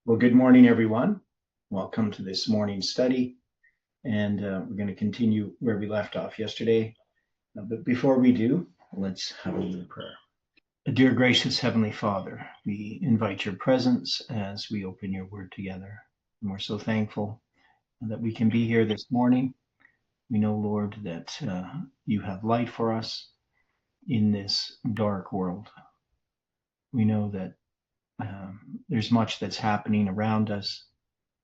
Well, good morning, everyone. Welcome to this morning's study. And we're going to continue where we left off yesterday. But before we do, let's have a little prayer. Dear gracious Heavenly Father, we invite your presence as we open your word together. And we're so thankful that we can be here this morning. We know, Lord, that you have light for us in this dark world. We know that there's much that's happening around us.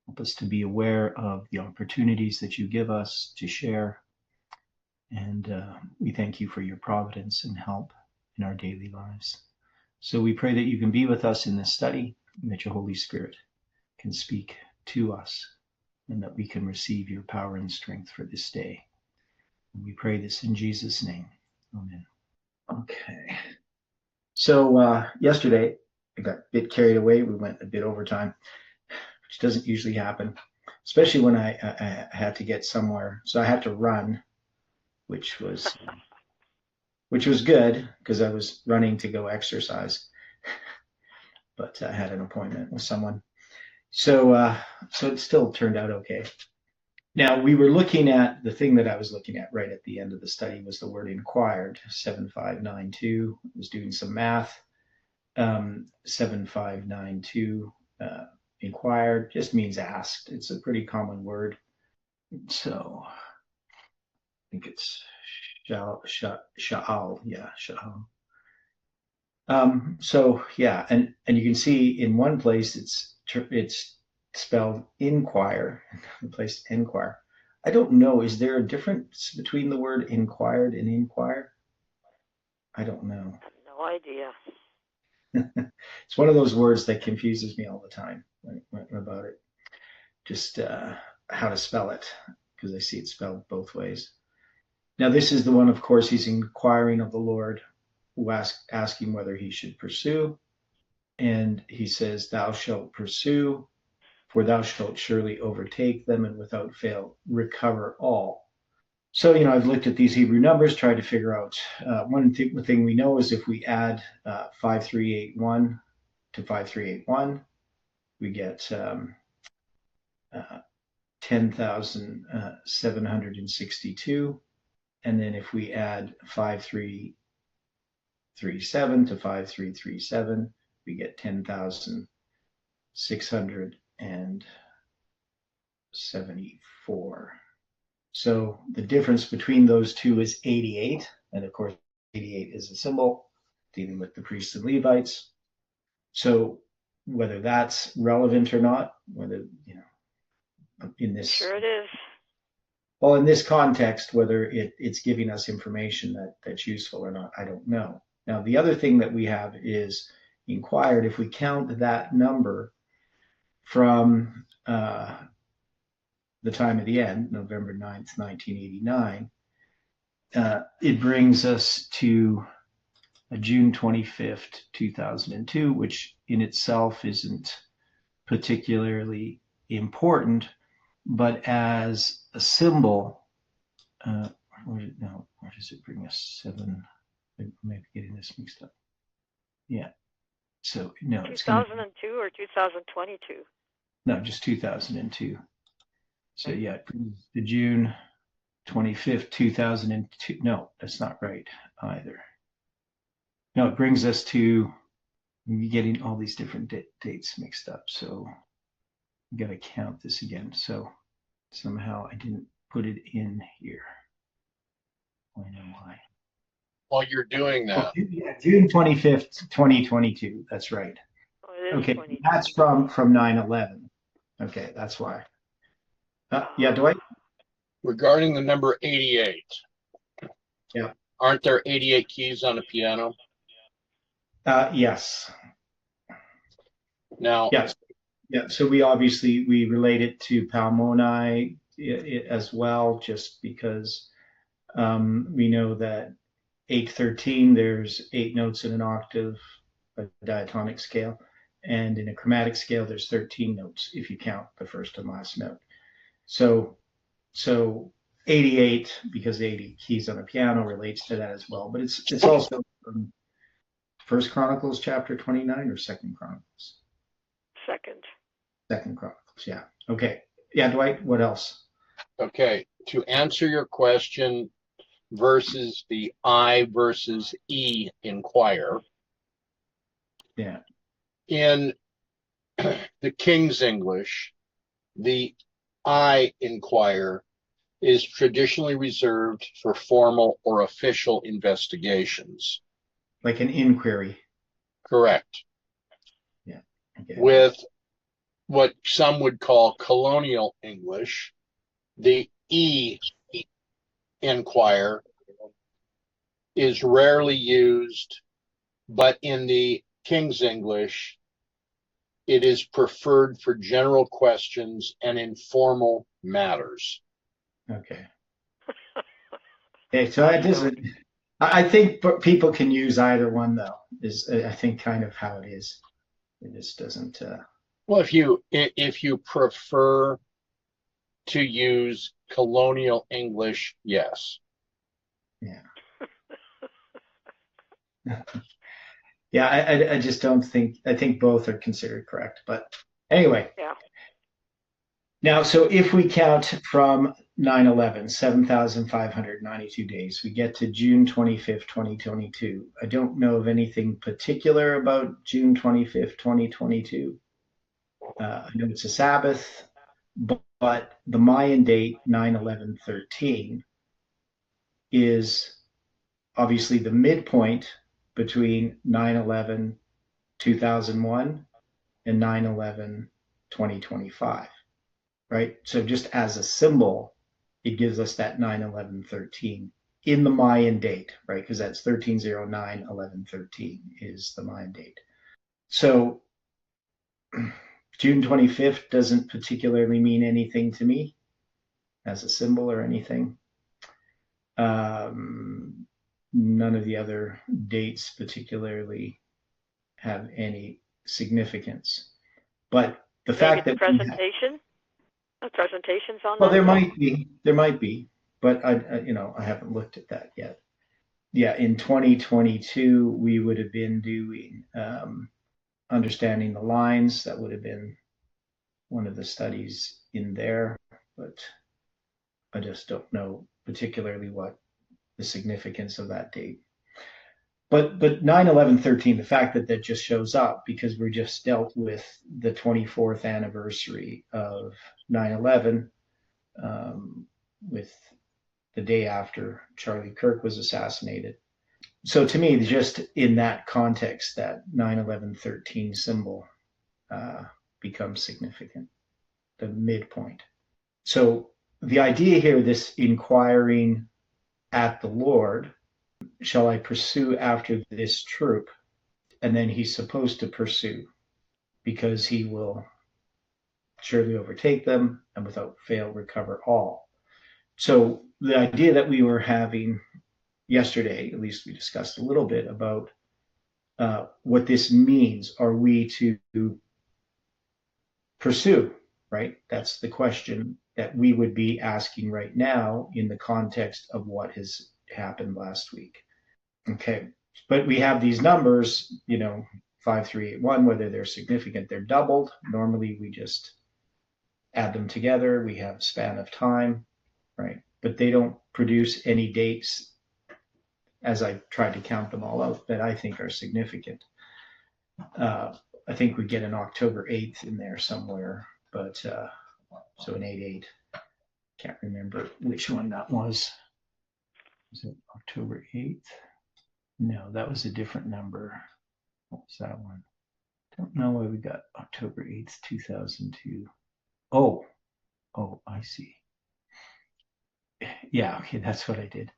Help us to be aware of the opportunities that you give us to share. And we thank you for your providence and help in our daily lives. So we pray that you can be with us in this study, and that your Holy Spirit can speak to us, and that we can receive your power and strength for this day. And we pray this in Jesus' name. Amen. Okay. So yesterday, I got a bit carried away. We went a bit overtime, which doesn't usually happen, especially when I had to get somewhere. So I had to run, which was good because I was running to go exercise, but I had an appointment with someone. So it still turned out okay. Now, we were looking at the thing that I was looking at right at the end of the study was the word inquired, 7592. I was doing some math. 7592 inquired just means asked. It's a pretty common word. So I think it's sha'al. Yeah, sha'al. So yeah, and you can see in one place it's spelled inquire, the place inquire. I don't know. Is there a difference between the word inquired and inquire? I don't know. No idea. It's one of those words that confuses me all the time about it. Just how to spell it, because I see it spelled both ways. Now, this is the one, of course, he's inquiring of the Lord, who asking whether he should pursue. And he says, thou shalt pursue, for thou shalt surely overtake them, and without fail recover all. So, I've looked at these Hebrew numbers, tried to figure out one thing we know is if we add 5381 to 5381, we get 10,762. And then if we add 5337 to 5337, we get 10,674. So the difference between those two is 88. And of course, 88 is a symbol dealing with the priests and Levites. So whether that's relevant or not, whether, in this. Sure it is. Well, in this context, whether it's giving us information that's useful or not, I don't know. Now, the other thing that we have is inquired. If we count that number from the time of the end, November 9th, 1989, it brings us to June 25th, 2002, which in itself isn't particularly important, but as a symbol, where does it bring us? 7, I may be getting this mixed up. Yeah. So, no. 2002 or 2022? No, just 2002. So, yeah, it brings to June 25th, 2002. No, that's not right either. No, it brings us to getting all these different dates mixed up. So, I'm going to count this again. So, somehow I didn't put it in here. I know why. While you're doing that. Oh, yeah, June 25th, 2022. That's right. Okay, 22. that's from 9/11. Okay, that's why. Yeah, Dwight? Regarding the number 88. Yeah. Aren't there 88 keys on a piano? Yes. Now. Yes. Yeah, so we relate it to Palmoni as well, just because we know that 8/13, there's 8 notes in an octave, a diatonic scale, and in a chromatic scale, there's 13 notes if you count the first and last note. So 88, because 80 keys on a piano, relates to that as well. But it's also from First Chronicles chapter 29 or Second Chronicles? Second. Second Chronicles, yeah. Okay. Yeah, Dwight, what else? Okay, to answer your question versus the I versus E inquire, Yeah. in the King's English, the I inquire is traditionally reserved for formal or official investigations. Like an inquiry. Correct. Yeah. Okay. With what some would call colonial English, the E inquire is rarely used, but in the King's English, it is preferred for general questions and informal matters. Okay. Okay, so that doesn't. I think people can use either one, though. Is I think kind of how it is. It just doesn't. Well, if you prefer to use colonial English, yes. Yeah. Yeah, I just don't think. I think both are considered correct. But anyway. Yeah. Now, so if we count from 9/11, 7,592 days, we get to June 25th, 2022. I don't know of anything particular about June 25th, 2022. I know it's a Sabbath, but the Mayan date, 9/11/13, is obviously the midpoint between 9/11/2001 and 9/11/2025. Right? So just as a symbol, it gives us that 9/11/13 in the Mayan date, right? Because that's 1309/11/13 is the Mayan date. So June 25th doesn't particularly mean anything to me as a symbol or anything. None of the other dates particularly have any significance. But the fact that presentations on well, that? there might be, but I haven't looked at that yet. Yeah, in 2022, we would have been doing understanding the lines. That would have been one of the studies in there, but I just don't know particularly what the significance of that date. But 9/11/13, the fact that just shows up because we're just dealt with the 24th anniversary of 9/11. With the day after Charlie Kirk was assassinated. So to me, just in that context, that 9/11/13 symbol becomes significant, the midpoint. So the idea here, this inquiring at the Lord, shall I pursue after this troop? And then he's supposed to pursue because he will surely overtake them and without fail recover all. So the idea that we were having yesterday, at least we discussed a little bit about what this means. Are we to pursue, right? That's the question that we would be asking right now in the context of what has happened last week. Okay, but we have these numbers, 5381, whether they're significant, they're doubled. Normally we just add them together. We have a span of time, right? But they don't produce any dates, as I tried to count them all out, that I think are significant. I think we get an October 8th in there somewhere, but so an 8/8. Can't remember which one that was. Was it October 8th? No, that was a different number. What was that one? Don't know why we got October 8th, 2002. Oh, I see. Yeah, okay, that's what I did.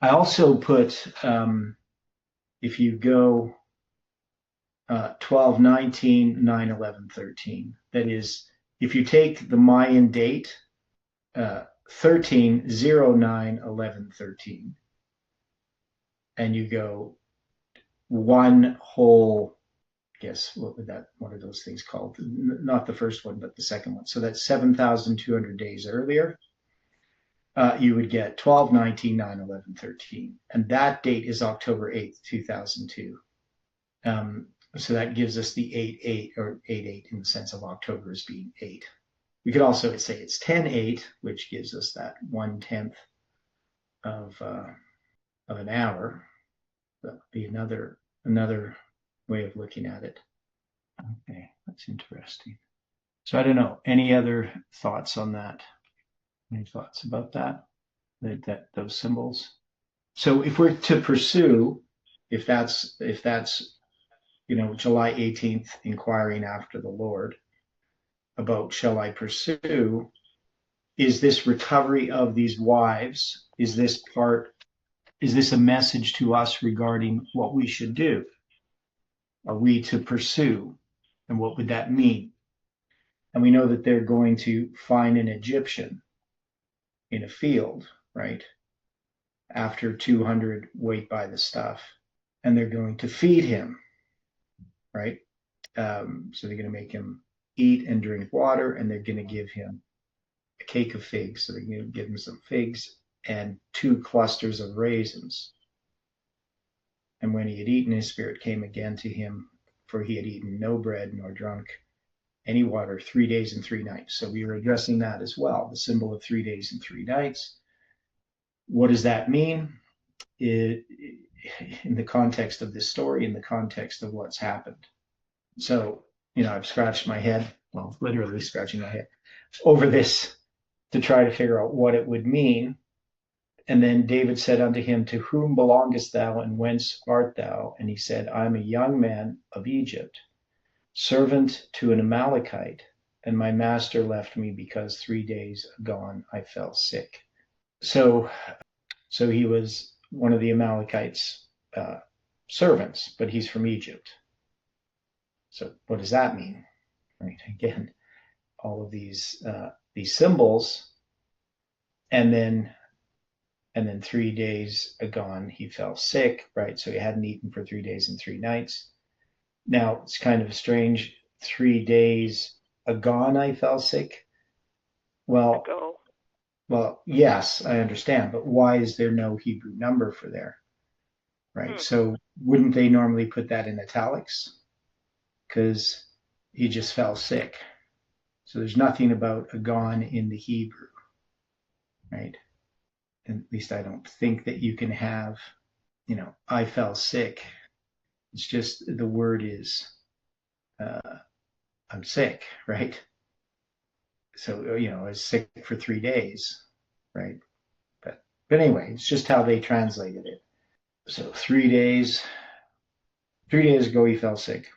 I also put, if you go 12/19, 9/11/13, that is, if you take the Mayan date, 13/09/11/13, and you go one whole, guess what are those things called? Not the first one, but the second one. So that's 7,200 days earlier. You would get 12/19, 9/11/13, and that date is October 8th, 2002. So that gives us the 8-8, or 8-8 in the sense of October as being 8. We could also say it's 10-8, which gives us that 1/10 of an hour. That would be another way of looking at it. Okay, that's interesting. So I don't know. Any other thoughts on that? Any thoughts about that? Those symbols? So if we're to pursue, if that's July 18th, inquiring after the Lord about shall I pursue, is this recovery of these wives, is this a message to us regarding what we should do? Are we to pursue? And what would that mean? And we know that they're going to find an Egyptian in a field, right? After 200 wait by the stuff, and they're going to feed him, right? So they're going to make him eat and drink water, and they're going to give him a cake of figs. So they're going to give him some figs and 2 clusters of raisins. And when he had eaten, his spirit came again to him, for he had eaten no bread nor drunk any water 3 days and 3 nights. So we were addressing that as well, the symbol of 3 days and 3 nights. What does that mean? In the context of this story, in the context of what's happened. So, I've scratched my head, well, literally scratching my head over this to try to figure out what it would mean. And then David said unto him, to whom belongest thou, and whence art thou? And he said, I am a young man of Egypt, servant to an Amalekite, and my master left me because 3 days agone I fell sick. So he was one of the Amalekites' servants, but he's from Egypt. So what does that mean? Right? Again, all of these symbols, and then 3 days agone he fell sick, right? So he hadn't eaten for 3 days and 3 nights. Now it's kind of strange. 3 days agone I fell sick. Well, yes, I understand, but why is there no Hebrew number for there? Right? So wouldn't they normally put that in italics? Because he just fell sick. So there's nothing about agone in the Hebrew, right? At least I don't think that you can have, I fell sick. It's just the word is, I'm sick, right? So, I was sick for 3 days, right? But anyway, it's just how they translated it. So 3 days ago he fell sick.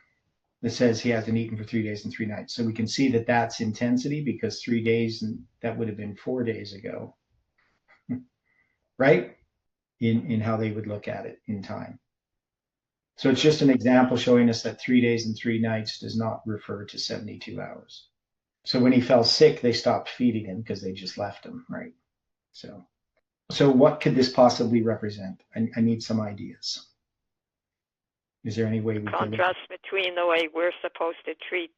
It says he hasn't eaten for 3 days and 3 nights. So we can see that that's intensity, because 3 days, and that would have been 4 days ago, right? In how they would look at it in time. So it's just an example showing us that 3 days and 3 nights does not refer to 72 hours. So when he fell sick, they stopped feeding him because they just left him, right? So what could this possibly represent? I need some ideas. Is there any way we can contrast between the way we're supposed to treat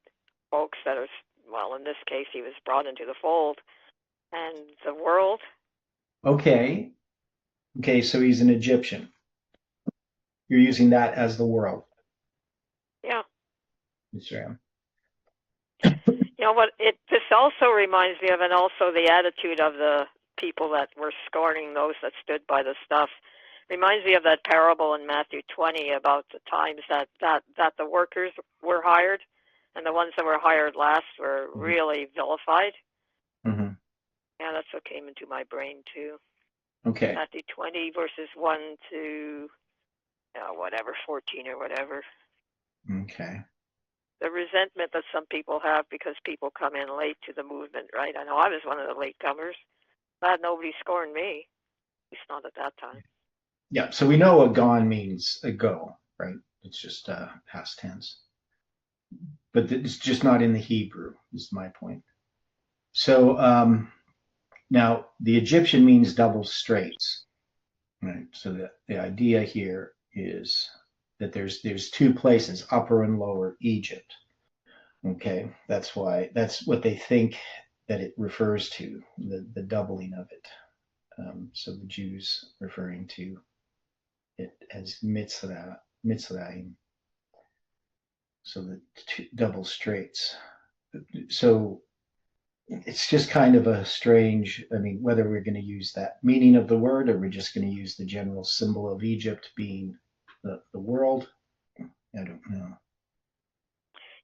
folks that are, well, in this case, he was brought into the fold, and the world? Okay, so he's an Egyptian. You're using that as the world. Yeah. Yes, ma'am. You know what? This also reminds me of, and also the attitude of the people that were scorning those that stood by the stuff. Reminds me of that parable in Matthew 20 about the times that the workers were hired, and the ones that were hired last were really vilified. Mm-hmm. Yeah, that's what came into my brain too. Okay. Matthew 20 verses 1 to 14 or whatever. Okay. The resentment that some people have because people come in late to the movement, right? I know I was one of the latecomers. Glad nobody scorned me. At least not at that time. Yeah, so we know agone means ago, right? It's just past tense. But it's just not in the Hebrew, is my point. So now the Egyptian means double straits, right? So the idea here is that there's 2 places, Upper and Lower Egypt. Okay, that's what they think that it refers to, the doubling of it. So the Jews referring to it as Mitzrayim. So the double straights. So it's just kind of a strange, I mean, whether we're going to use that meaning of the word or we're just going to use the general symbol of Egypt being the world. I don't know.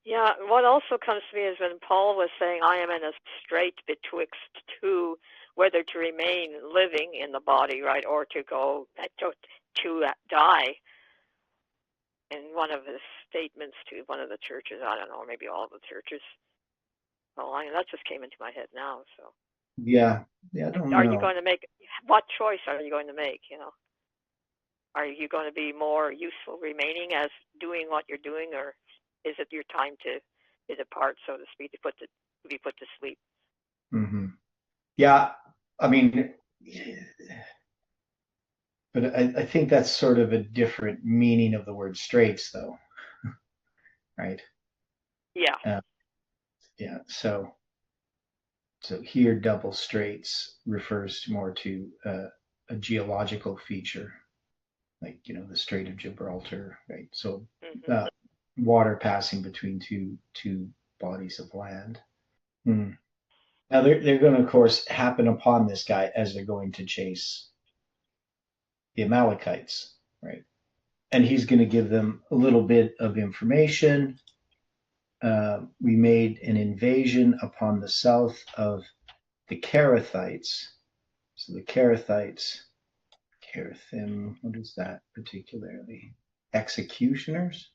Yeah, what also comes to me is when Paul was saying, I am in a strait betwixt two, whether to remain living in the body, right, or to go to die. In one of his statements to one of the churches, I don't know, or maybe all of the churches. Well, that just came into my head now. So yeah, I don't know. Are you going to make, what choice are you going to make? Are you going to be more useful remaining as doing what you're doing, or is it your time to depart, so to speak, to be put to sleep? Mm-hmm. Yeah, I mean, but I think that's sort of a different meaning of the word straits, though, right? Yeah. Yeah. So here, double straits refers more to a geological feature, like the Strait of Gibraltar, right? So water passing between two bodies of land. Now they're going to, of course, happen upon this guy as they're going to chase the Amalekites, right? And he's going to give them a little bit of information. We made an invasion upon the south of the Kerethites. So the Kerethites, Kerathim, what is that particularly? Executioners?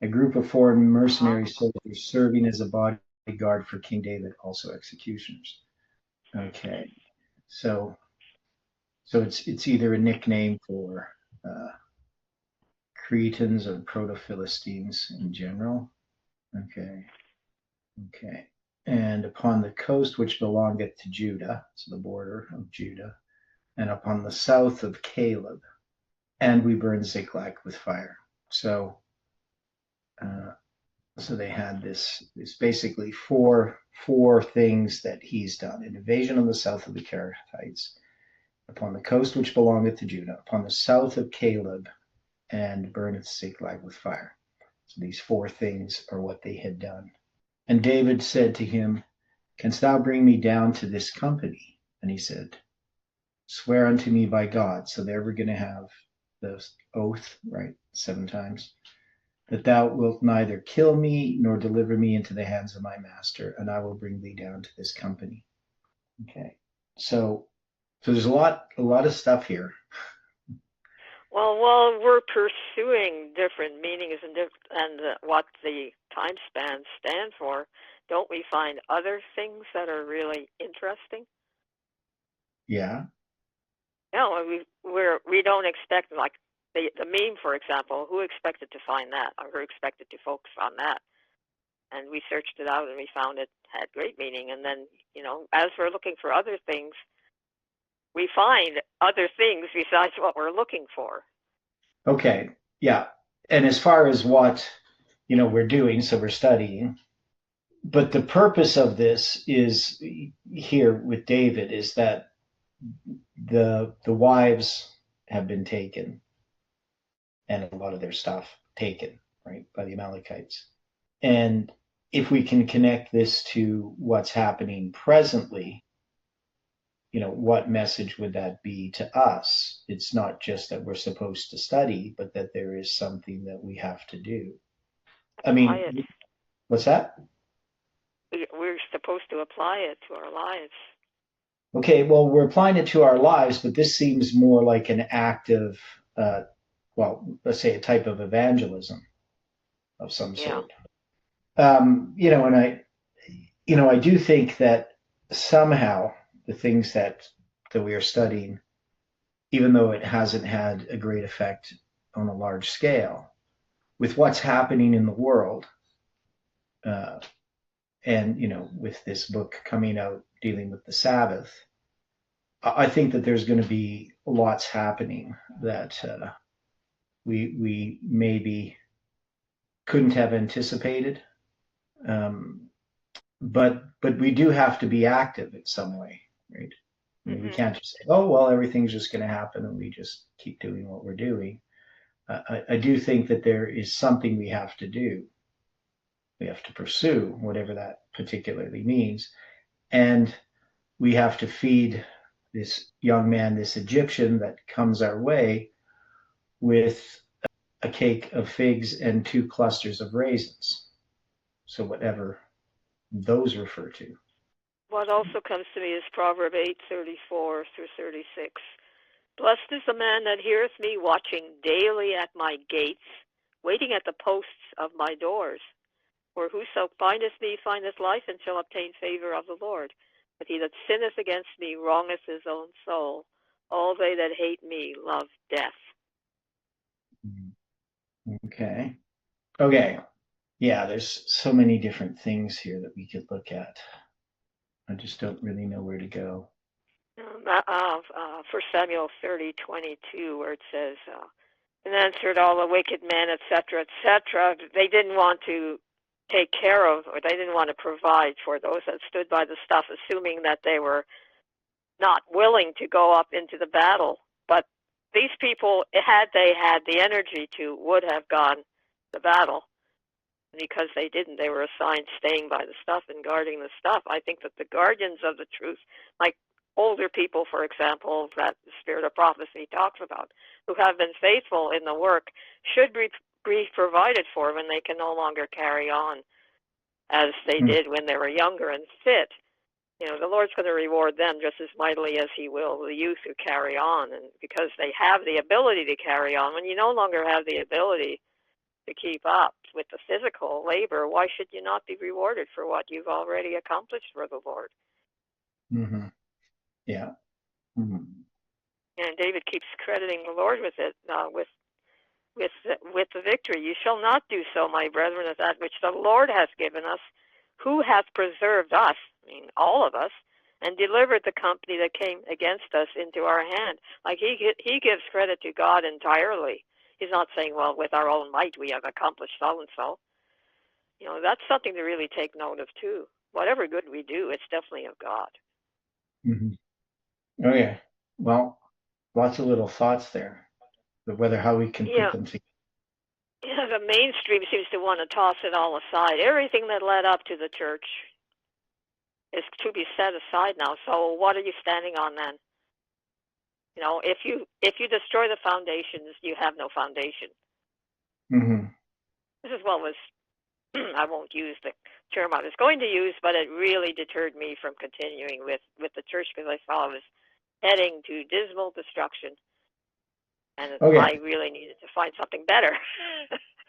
A group of foreign mercenary soldiers serving as a bodyguard for King David, also executioners. Okay, so it's either a nickname for Cretans or Proto-Philistines in general. Okay. And upon the coast which belongeth to Judah, so the border of Judah, and upon the south of Caleb, and we burned Ziklag with fire. So they had this basically four things that he's done: an invasion on the south of the Kerethites, upon the coast which belongeth to Judah, upon the south of Caleb, and burneth Ziklag with fire. So these four things are what they had done. And David said to him, canst thou bring me down to this company? And he said, swear unto me by God. So they're ever going to have the oath, right? 7 times. That thou wilt neither kill me nor deliver me into the hands of my master, and I will bring thee down to this company. Okay. So there's a lot of stuff here. Well, while we're pursuing different meanings and what the time spans stand for, don't we find other things that are really interesting? Yeah. No, we don't expect, like the meme, for example. Who expected to find that, or who expected to focus on that? And we searched it out, and we found it had great meaning. And then, as we're looking for other things, we find other things besides what we're looking for. Okay. Yeah. And as far as what, we're doing, so we're studying, but the purpose of this is here with David is that the wives have been taken and a lot of their stuff taken, right, by the Amalekites. And if we can connect this to what's happening presently, what message would that be to us? It's not just that we're supposed to study, but that there is something that we have to do. I mean, what's that? We're supposed to apply it to our lives. Okay, well, we're applying it to our lives, but this seems more like an act of, let's say a type of evangelism of some sort. And I do think that somehow the things that we are studying, even though it hasn't had a great effect on a large scale, with what's happening in the world, and with this book coming out dealing with the Sabbath, I think that there's going to be lots happening that we maybe couldn't have anticipated. But we do have to be active in some way, right? I mean, we can't just say, oh, well, everything's just going to happen and we just keep doing what we're doing. I do think that there is something we have to do. We have to pursue, whatever that particularly means. And we have to feed this young man, this Egyptian that comes our way, with a cake of figs and 2 clusters of raisins. So whatever those refer to. What also comes to me is Proverb 8:34 through 36. Blessed is the man that heareth me, watching daily at my gates, waiting at the posts of my doors. For whoso findeth me findeth life, and shall obtain favor of the Lord. But he that sinneth against me wrongeth his own soul. All they that hate me love death. Okay. Yeah, there's so many different things here that we could look at. I just don't really know where to go. 1 Samuel 30:22, where it says, and answered all the wicked men, etc., etc. They didn't want to take care of, or they didn't want to provide for those that stood by the stuff, assuming that they were not willing to go up into the battle. But these people, had they had the energy to, would have gone to the battle. Because they didn't, they were assigned staying by the stuff and guarding the stuff. I think that the guardians of the truth, like older people, for example, that the spirit of prophecy talks about, who have been faithful in the work, should be provided for when they can no longer carry on as they did when they were younger and fit. The Lord's going to reward them just as mightily as he will the youth who carry on, and because they have the ability to carry on. When you no longer have the ability to keep up with the physical labor, why should you not be rewarded for what you've already accomplished for the Lord? Mm-hmm. Yeah. Mm-hmm. And David keeps crediting the Lord with it, with the victory. You shall not do so, my brethren, of that which the Lord hath given us, who hath preserved us, I mean all of us, and delivered the company that came against us into our hand. Like he gives credit to God entirely. He's not saying, well, with our own might we have accomplished so and so. That's something to really take note of too. Whatever good we do, it's definitely of God. Mm-hmm. Okay. Well, lots of little thoughts there, but how we can put them together. The mainstream seems to want to toss it all aside. Everything that led up to the church is to be set aside now. So what are you standing on then? If you destroy the foundations, you have no foundation. Mm-hmm. This is what was, I won't use the term I was going to use, but it really deterred me from continuing with the church, because I saw it was heading to dismal destruction. And I really needed to find something better.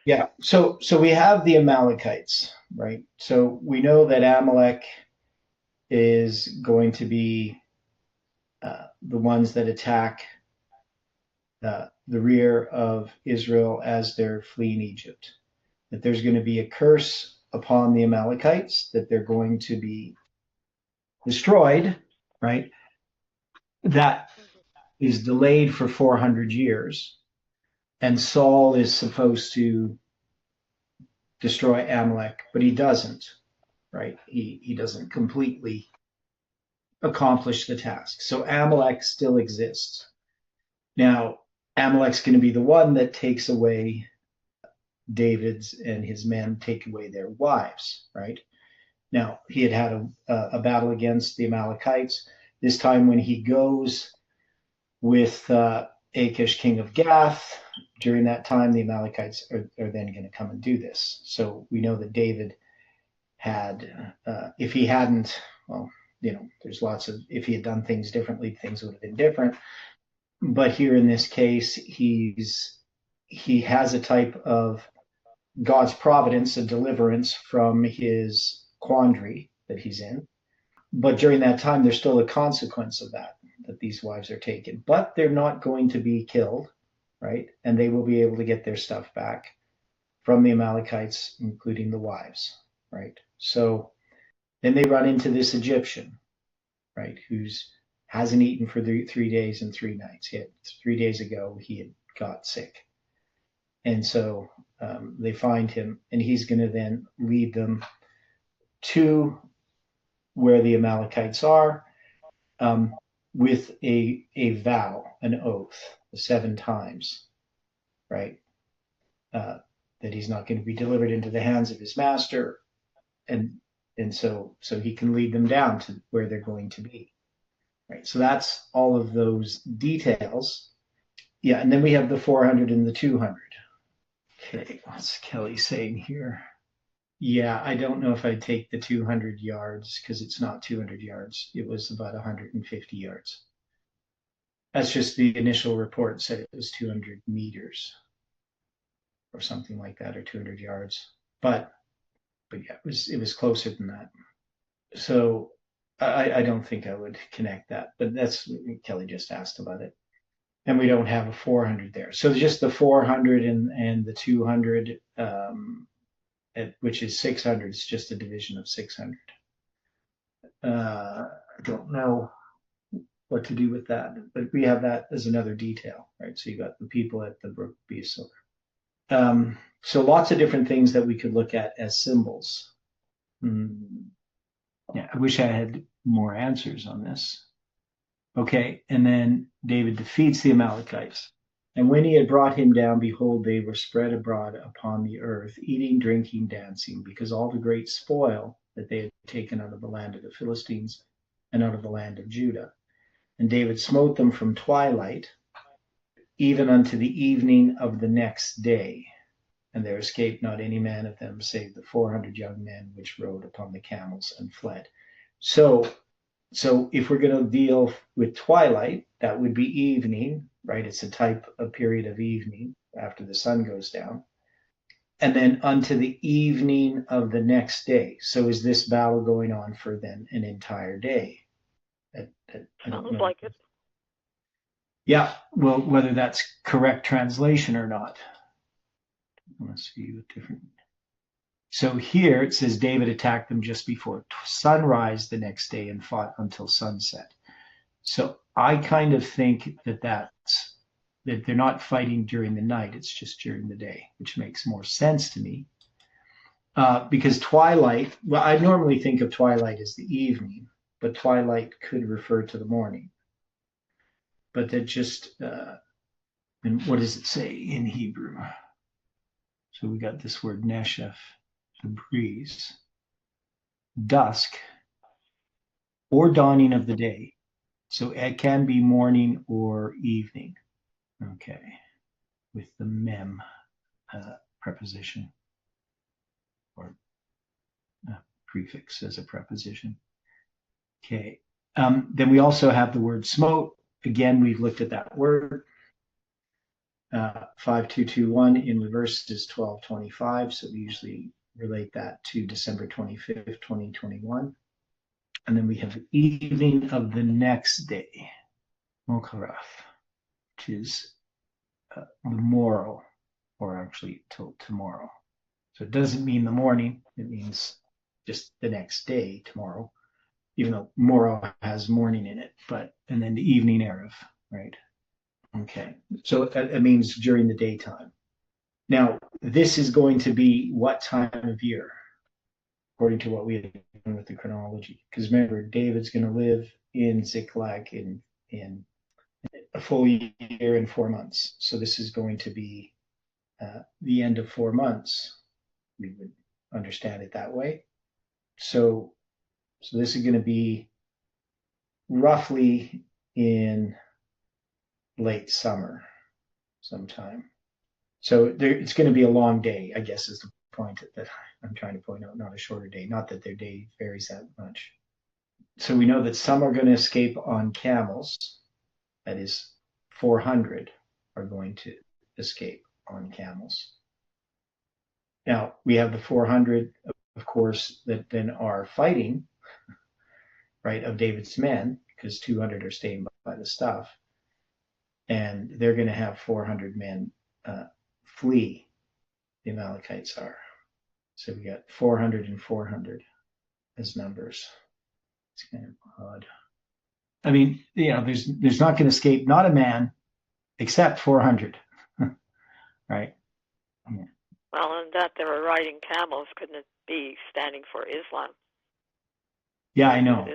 Yeah. So we have the Amalekites, right? So we know that Amalek is going to be the ones that attack the rear of Israel as they're fleeing Egypt. That there's going to be a curse upon the Amalekites, that they're going to be destroyed, right? That is delayed for 400 years. And Saul is supposed to destroy Amalek, but he doesn't, right? He doesn't completely accomplish the task. So Amalek still exists. Now, Amalek's going to be the one that takes away David's and his men, take away their wives, right? Now, he had a battle against the Amalekites. This time when he goes with Achish, king of Gath, during that time, the Amalekites are then going to come and do this. So we know that David had, if he hadn't, well, there's lots of, if he had done things differently, things would have been different. But here in this case, he has a type of God's providence, a deliverance from his quandary that he's in. But during that time, there's still a consequence of that these wives are taken. But they're not going to be killed, right? And they will be able to get their stuff back from the Amalekites, including the wives, right? So then they run into this Egyptian, right, who's hasn't eaten for 3 days and 3 nights. 3 days ago, he had got sick. And so they find him, and he's going to then lead them to where the Amalekites are, with a vow, an oath, 7 times, right? That that he's not going to be delivered into the hands of his master, and so he can lead them down to where they're going to be. Right. So that's all of those details. Yeah, and then we have the 400 and the 200. Okay, what's Kelly saying here? Yeah, I don't know if I'd take the 200 yards because it's not 200 yards. It was about 150 yards. That's just the initial report said it was 200 meters or something like that, or 200 yards. But yeah, it was closer than that. So I don't think I would connect that. But that's, Kelly just asked about it. And we don't have a 400 there. So just the 400 and the 200, which is 600, is just a division of 600. I don't know what to do with that, but we have that as another detail, right? So you got the people at the brook Besor. So lots of different things that we could look at as symbols. Yeah, I wish I had more answers on this. Okay, and then David defeats the Amalekites. And when he had brought him down, behold, they were spread abroad upon the earth, eating, drinking, dancing, because all the great spoil that they had taken out of the land of the Philistines and out of the land of Judah. And David smote them from twilight, even unto the evening of the next day. And there escaped not any man of them, save the 400 young men which rode upon the camels and fled. So if we're going to deal with twilight, that would be evening, right? It's a period of evening after the sun goes down. And then unto the evening of the next day. So is this battle going on for then an entire day? Sounds like it. Yeah, well, whether that's correct translation or not. Let's see what different. So here it says David attacked them just before sunrise the next day and fought until sunset. So I kind of think that they're not fighting during the night, it's just during the day, which makes more sense to me. Because twilight, well, I normally think of twilight as the evening, but twilight could refer to the morning. But that just, and what does it say in Hebrew? So we got this word neshef, the breeze, dusk, or dawning of the day. So it can be morning or evening. Okay, with the mem preposition or prefix as a preposition. Okay, then we also have the word smote. Again, we've looked at that word. 5221 in reverse is 1225, so we usually relate that to December 25th, 2021. And then we have the evening of the next day, Mokaraf, which is the morrow, or actually till tomorrow. So it doesn't mean the morning, it means just the next day, tomorrow, even though morrow has morning in it, and then the evening erev, right? Okay, so it means during the daytime. Now, this is going to be what time of year, according to what we have done with the chronology? Because remember, David's going to live in Ziklag in a full year and 4 months. So this is going to be the end of 4 months. We would understand it that way. So this is going to be roughly in late summer sometime. So it's going to be a long day, I guess, is the point that I'm trying to point out, not a shorter day, not that their day varies that much. So we know that some are going to escape on camels, that is 400 are going to escape on camels. Now we have the 400, of course, that then are fighting, right, of David's men, because 200 are staying by the stuff. And they're going to have 400 men flee, the Amalekites are. So we got 400 and 400 as numbers. It's kind of odd. I mean, there's not going to escape, not a man, except 400, right? Yeah. Well, and that they were riding camels, couldn't it be standing for Islam? Yeah, I know.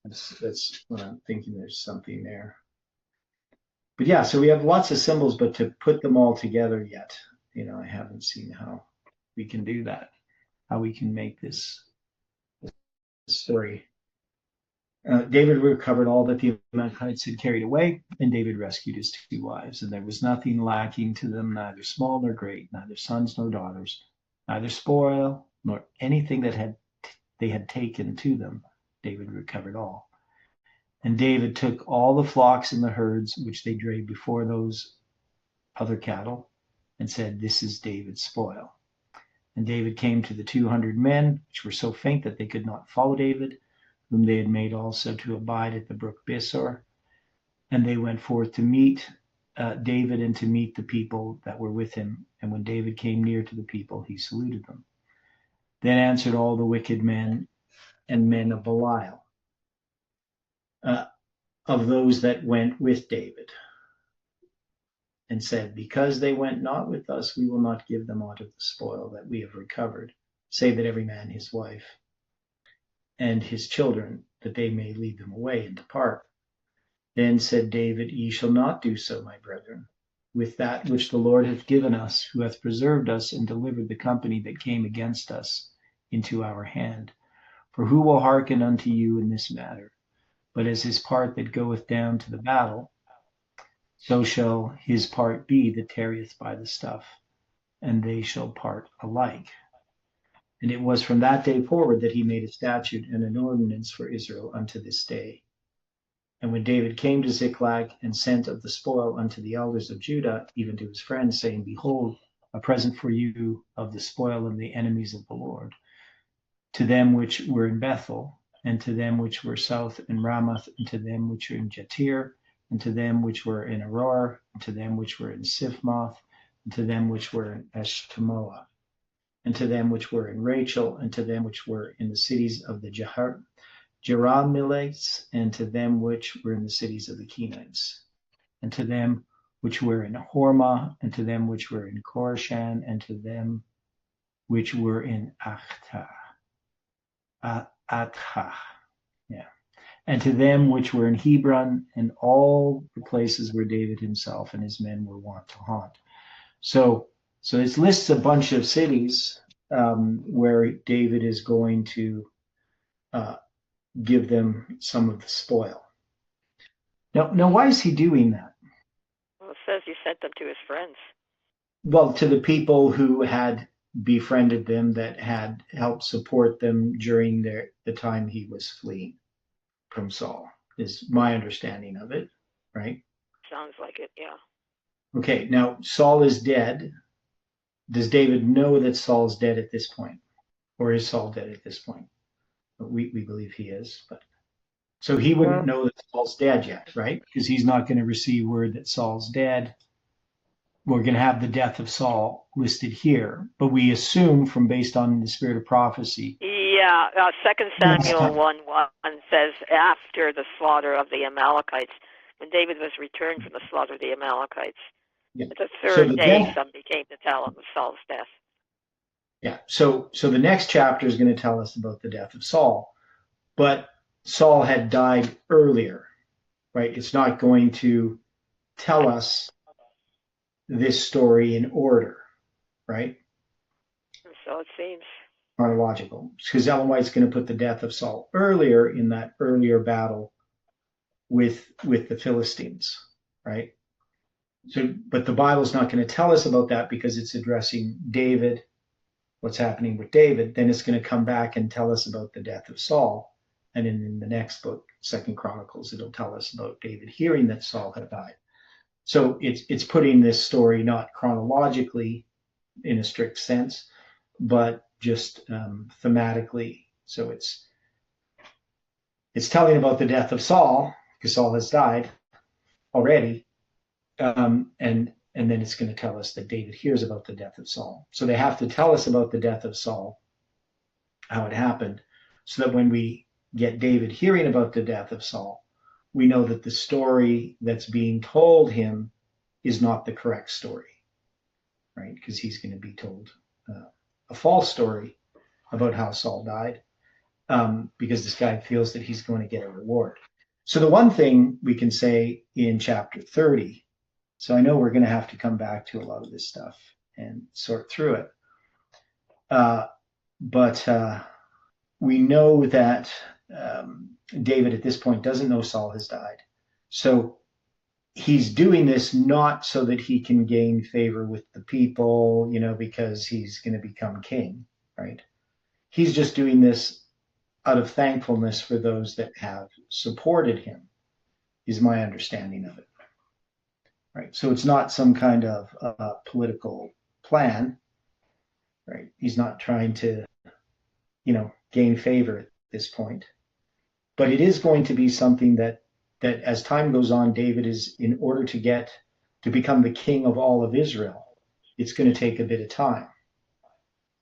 That's what I'm thinking. There's something there. But yeah, so we have lots of symbols, but to put them all together yet, I haven't seen how we can do that, how we can make this story. David recovered all that the Amalekites had carried away, and David rescued his 2 wives, and there was nothing lacking to them, neither small nor great, neither sons nor daughters, neither spoil nor anything that they had taken to them. David recovered all. And David took all the flocks and the herds which they drave before those other cattle, and said, "This is David's spoil." And David came to the 200 men, which were so faint that they could not follow David, whom they had made also to abide at the brook Besor. And they went forth to meet David and to meet the people that were with him. And when David came near to the people, he saluted them. Then answered all the wicked men and men of Belial, of those that went with David, and said, "Because they went not with us, we will not give them aught of the spoil that we have recovered, save that every man his wife and his children, that they may lead them away and depart." Then said David, "Ye shall not do so, my brethren, with that which the Lord hath given us, who hath preserved us and delivered the company that came against us into our hand. For who will hearken unto you in this matter? But as his part that goeth down to the battle, so shall his part be that tarrieth by the stuff, and they shall part alike." And it was from that day forward that he made a statute and an ordinance for Israel unto this day. And when David came to Ziklag, and sent of the spoil unto the elders of Judah, even to his friends, saying, "Behold, a present for you of the spoil of the enemies of the Lord, to them which were in Bethel, and to them which were south in Ramoth, and to them which were in Jatir, and to them which were in Aroer, and to them which were in Siphmoth, and to them which were in Eshtemoa, and to them which were in Rachel, and to them which were in the cities of the Jerahmeelites, and to them which were in the cities of the Kenites, and to them which were in Hormah, and to them which were in Korashan, and to them which were in Atha, and to them which were in Hebron, and all the places where David himself and his men were wont to haunt. So it lists a bunch of cities where David is going to give them some of the spoil. Now, why is he doing that? Well, it says he sent them to his friends. Well, to the people who had befriended them, that had helped support them during the time he was fleeing from Saul, is my understanding of it, right? Sounds like it, yeah. Okay, now Saul is dead. Does David know that Saul's dead at this point? Or is Saul dead at this point? We believe he is, but so he wouldn't know that Saul's dead yet, right? Because he's not going to receive word that Saul's dead. We're going to have the death of Saul listed here, but we assume from based on the spirit of prophecy. Yeah, 2 Samuel 1:1 says, after the slaughter of the Amalekites, when David was returned from the slaughter of the Amalekites, the third day somebody came to tell him of Saul's death. Yeah, so the next chapter is going to tell us about the death of Saul, but Saul had died earlier, right? It's not going to tell us this story in order, right? So it seems. Chronological. Because Ellen White's going to put the death of Saul earlier in that earlier battle with the Philistines, right? So, but the Bible's not going to tell us about that because it's addressing David, what's happening with David. Then it's going to come back and tell us about the death of Saul. And in the next book, 2 Chronicles, it'll tell us about David hearing that Saul had died. So it's putting this story not chronologically in a strict sense, but just thematically. So it's telling about the death of Saul, because Saul has died already, and then it's going to tell us that David hears about the death of Saul. So they have to tell us about the death of Saul, how it happened, so that when we get David hearing about the death of Saul, we know that the story that's being told him is not the correct story, right? Because he's going to be told a false story about how Saul died, because this guy feels that he's going to get a reward. So the one thing we can say in chapter 30, so I know we're going to have to come back to a lot of this stuff and sort through it. But we know that David at this point doesn't know Saul has died. So he's doing this not so that he can gain favor with the people, because he's going to become king, right? He's just doing this out of thankfulness for those that have supported him, is my understanding of it. Right. So it's not some kind of political plan, right? He's not trying to, gain favor at this point. But it is going to be something that as time goes on, David is, in order to become the king of all of Israel, it's going to take a bit of time,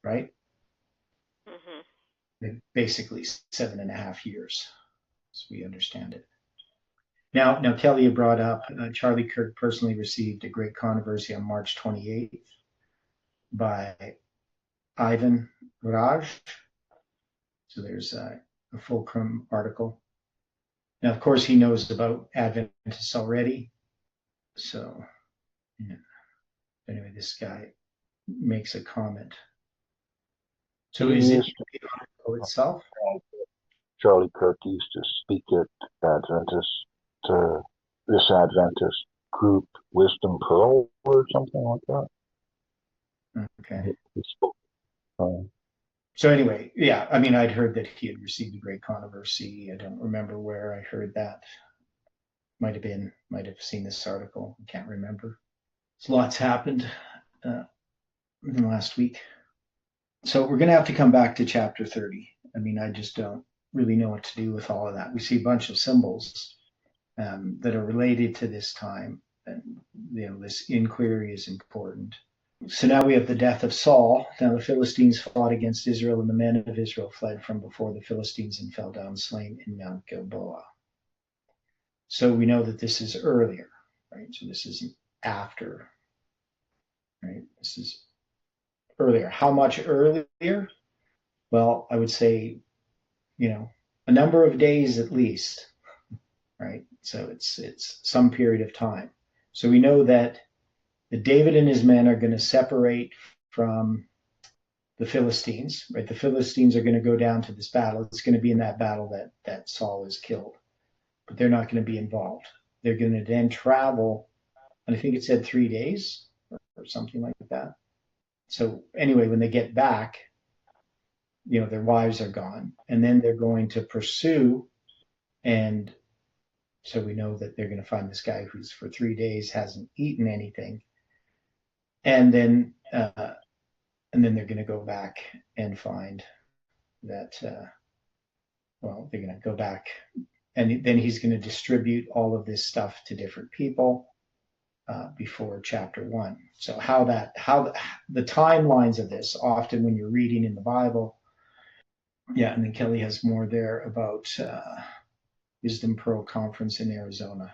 right? Mm-hmm. Basically 7.5 years, as we understand it. Now Kelly had brought up, Charlie Kirk personally received a great controversy on March 28th by Ivan Raj. So there's a fulcrum article. Now, of course, he knows about Adventists already. So, anyway, this guy makes a comment. So is it the article itself? Charlie Kirk used to speak at Adventist, this Adventist group, Wisdom Pearl or something like that. Okay. He spoke. So anyway, yeah, I'd heard that he had received a great controversy. I don't remember where I heard that. Might have seen this article. I can't remember. So lots happened in the last week. So we're going to have to come back to chapter 30. I just don't really know what to do with all of that. We see a bunch of symbols that are related to this time. And, this inquiry is important. So now we have the death of Saul. Now the Philistines fought against Israel, and the men of Israel fled from before the Philistines and fell down slain in Mount Gilboa. So we know that this is earlier, right? So this isn't after, right? This is earlier. How much earlier? Well, I would say, a number of days at least, right? So it's some period of time. So we know that David and his men are going to separate from the Philistines, right? The Philistines are going to go down to this battle. It's going to be in that battle that Saul is killed, but they're not going to be involved. They're going to then travel, and I think it said 3 days or something like that. So anyway, when they get back, their wives are gone, and then they're going to pursue, and so we know that they're going to find this guy who's for 3 days hasn't eaten anything. And then they're going to go back and find that, they're going to go back, and then he's going to distribute all of this stuff to different people before chapter 1. So how the timelines of this, often when you're reading in the Bible, and then Kelly has more there about Wisdom Pearl Conference in Arizona.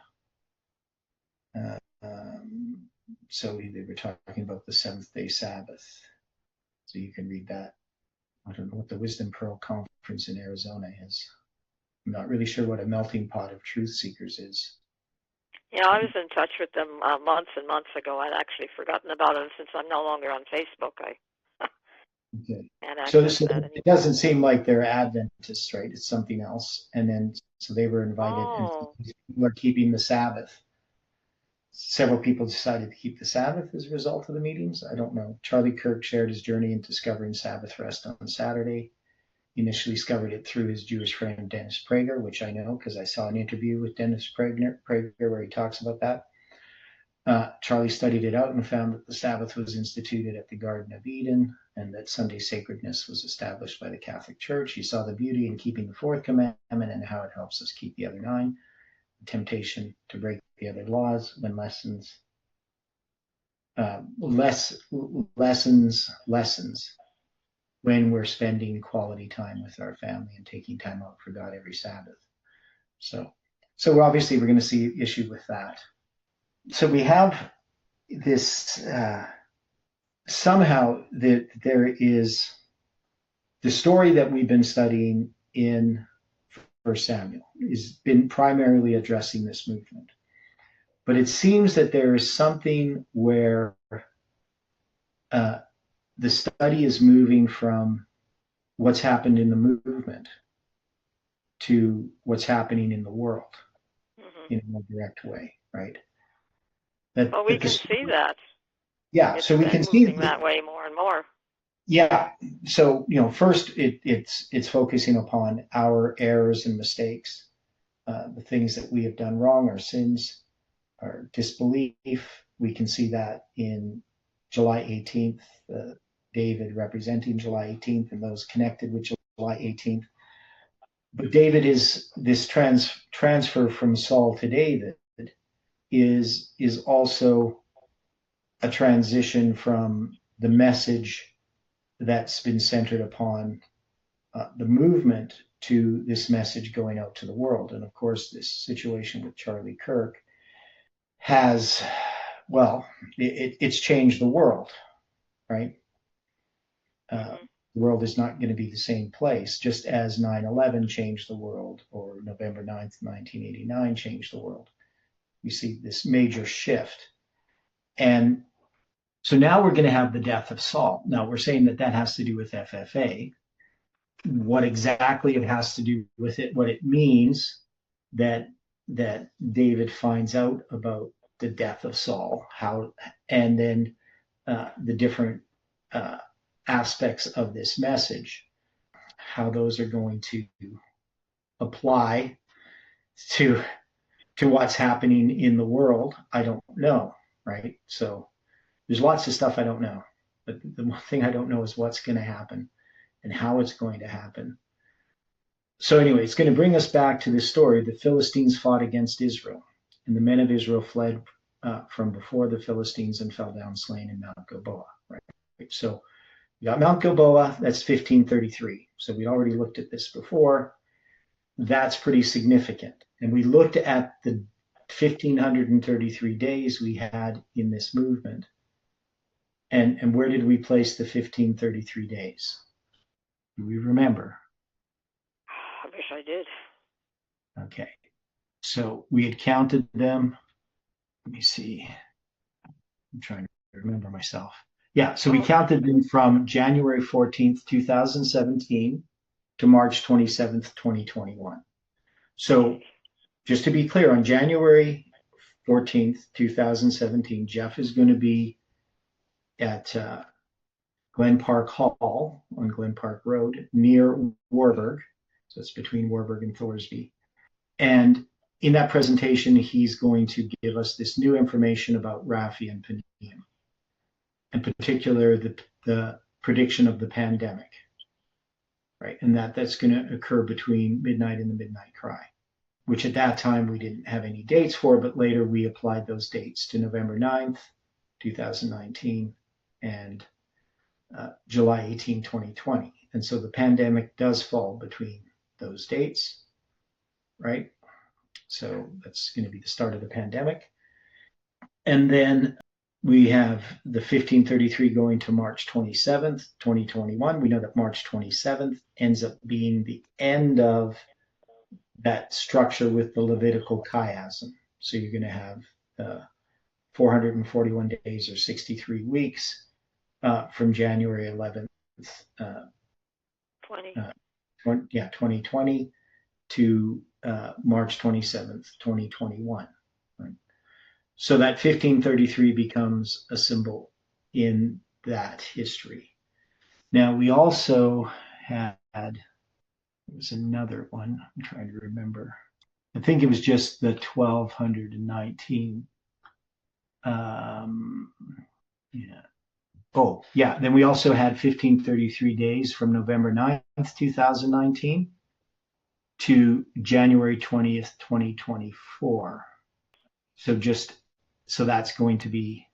So they were talking about the seventh-day Sabbath. So you can read that. I don't know what the Wisdom Pearl Conference in Arizona is. I'm not really sure what a melting pot of truth seekers is. Yeah, I was in touch with them months and months ago. I'd actually forgotten about them since I'm no longer on Facebook. Okay. So it doesn't seem like they're Adventists, right? It's something else. And then, so they were invited, and people are keeping the Sabbath. Several people decided to keep the Sabbath as a result of the meetings. I don't know. Charlie Kirk shared his journey in discovering Sabbath rest on Saturday. He initially discovered it through his Jewish friend, Dennis Prager, which I know because I saw an interview with Dennis Prager where he talks about that. Charlie studied it out and found that the Sabbath was instituted at the Garden of Eden and that Sunday sacredness was established by the Catholic Church. He saw the beauty in keeping the fourth commandment and how it helps us keep the other 9. The temptation to break the other laws when lessons when we're spending quality time with our family and taking time out for God every Sabbath. So obviously we're going to see issue with that. So we have this somehow that there is the story that we've been studying in 1 Samuel has been primarily addressing this movement. But it seems that there is something where the study is moving from what's happened in the movement to what's happening in the world in a more direct way, right? Well, we can see that. Yeah, It's so we been can see moving that way more and more. Yeah, so first it's focusing upon our errors and mistakes, the things that we have done wrong, our sins, our disbelief. We can see that in July 18th, David representing July 18th and those connected with July 18th. But David is this transfer from Saul to David is also a transition from the message that's been centered upon the movement to this message going out to the world. And of course, this situation with Charlie Kirk has, well, it's changed the world, right? The world is not going to be the same place, just as 9/11 changed the world, or November 9th, 1989 changed the world. You see this major shift. And so now we're going to have the death of Saul. Now we're saying that has to do with FFA. What exactly it has to do with it, what it means that David finds out about the death of Saul, how, and then the different aspects of this message, how those are going to apply to what's happening in the world, I don't know, right? So there's lots of stuff I don't know, but the one thing I don't know is what's going to happen and how it's going to happen. So anyway, it's going to bring us back to this story. The Philistines fought against Israel, and the men of Israel fled from before the Philistines and fell down slain in Mount Gilboa, right? So we got Mount Gilboa, that's 1533. So we already looked at this before. That's pretty significant. And we looked at the 1533 days we had in this movement. And where did we place the 1533 days? Do we remember? I wish I did. Okay. So we had counted them. Let me see. I'm trying to remember myself. Yeah, so we counted them from January 14th, 2017 to March 27th, 2021. So just to be clear, on January 14th, 2017, Jeff is going to be at Glen Park Hall on Glen Park Road near Warburg. So it's between Warburg and Thorsby. And in that presentation, he's going to give us this new information about Raphi and Panium. In particular, the prediction of the pandemic, right? And that's going to occur between midnight and the midnight cry, which at that time we didn't have any dates for, but later we applied those dates to November 9th, 2019, and July 18, 2020. And so the pandemic does fall between those dates, right? So that's going to be the start of the pandemic. And then we have the 1533 going to March 27th, 2021. We know that March 27th ends up being the end of that structure with the Levitical chiasm. So you're going to have 441 days or 63 weeks from January 11th, 2020 to March 27th, 2021. Right? So that 1533 becomes a symbol in that history. Now we also had, there was another one, I'm trying to remember. I think it was just the 1219. Oh, yeah. Then we also had 1533 days from November 9th, 2019 to January 20th, 2024. So that's going to be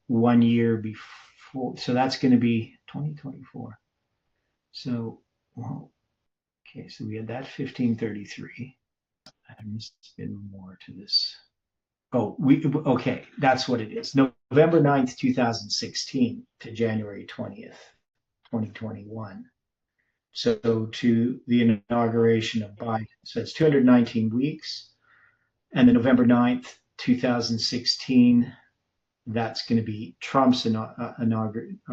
1 year before. So that's going to be 2024. So, well, okay. So we had that 1533. There must have been more to this. Oh, okay, that's what it is. November 9th, 2016 to January 20th, 2021. So to the inauguration of Biden. So it's 219 weeks. And then November 9th, 2016 that's going to be Trump's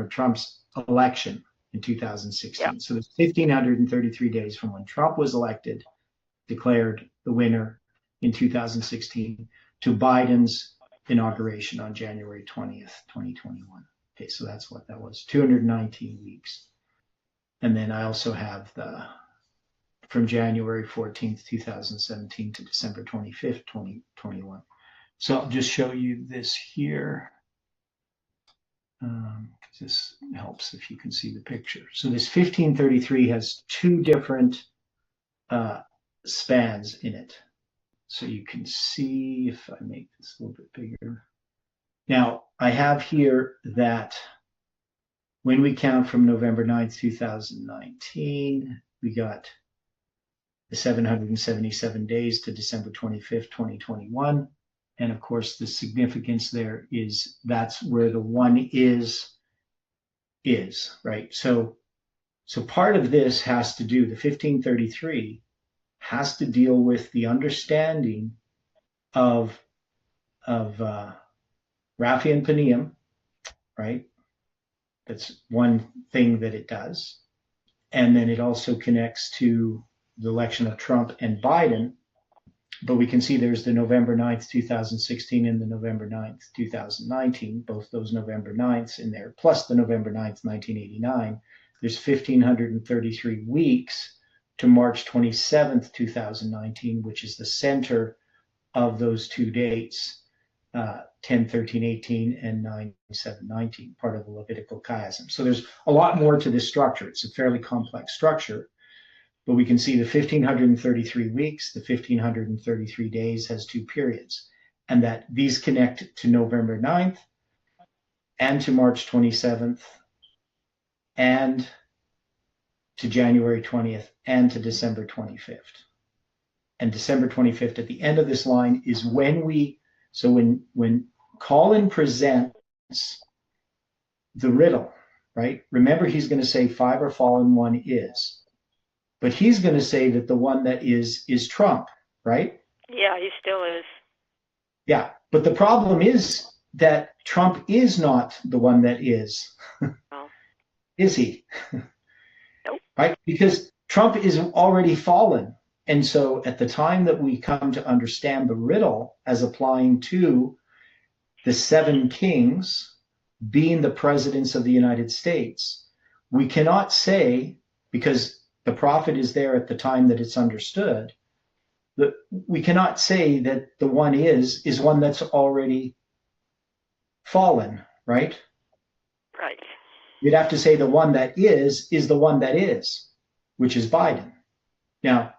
Trump's election in 2016. Yeah. So there's 1,533 days from when Trump was elected, declared the winner in 2016, to Biden's inauguration on January 20th, 2021. Okay, so that's what that was, 219 weeks. And then I also have from January 14th, 2017 to December 25th, 2021. So I'll just show you this here. This helps if you can see the picture. So this 1533 has two different spans in it. So you can see, if I make this a little bit bigger. Now, I have here that when we count from November 9th, 2019, we got the 777 days to December 25th, 2021. And of course, the significance there is that's where the one is, right? So part of this has to do, the 1533 has to deal with the understanding of Rapha and Panium, right? That's one thing that it does. And then it also connects to the election of Trump and Biden. But we can see there's the November 9th, 2016 and the November 9th, 2019, both those November 9ths in there, plus the November 9th, 1989. There's 1,533 weeks to March 27th, 2019, which is the center of those two dates, 10/13/18 and 9/7/19, part of the Levitical chiasm. So there's a lot more to this structure. It's a fairly complex structure. But we can see the 1,533 weeks, the 1,533 days has two periods, and that these connect to November 9th and to March 27th and to January 20th and to December 25th. And December 25th at the end of this line is when Colin presents the riddle, right? Remember, he's going to say 5 are fallen, 1 is. But he's going to say that the one that is Trump, right? Yeah, he still is. Yeah, but the problem is that Trump is not the one that is. Oh. Is he? Nope. Right? Because Trump is already fallen. And so at the time that we come to understand the riddle as applying to the 7 kings being the presidents of the United States, we cannot say, because the prophet is there at the time that it's understood, that we cannot say that the one is one that's already fallen, right? Right. You'd have to say the one that is the one that is, which is Biden. Now,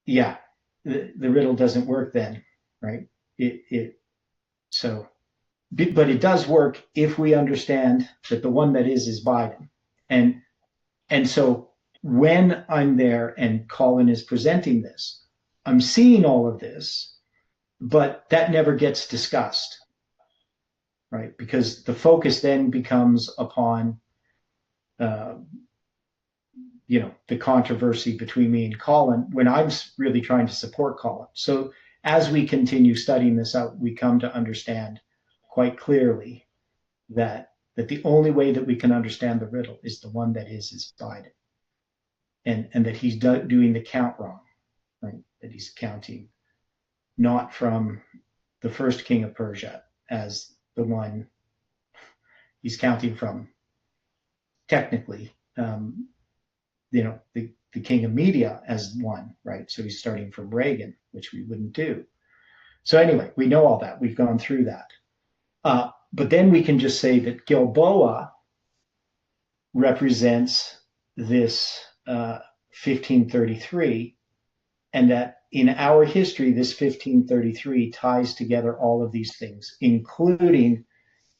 yeah, the riddle doesn't work then, right? But it does work if we understand that the one that is Biden. And so when I'm there and Colin is presenting this, I'm seeing all of this, but that never gets discussed, right? Because the focus then becomes upon, the controversy between me and Colin when I'm really trying to support Colin. So as we continue studying this out, we come to understand quite clearly that the only way that we can understand the riddle is the one that is Biden. And that he's doing the count wrong, right? That he's counting not from the first king of Persia as the one he's counting from, technically, the king of Media as one, right? So he's starting from Reagan, which we wouldn't do. So anyway, we know all that. We've gone through that. But then we can just say that Gilboa represents this 1533, and that in our history, this 1533 ties together all of these things, including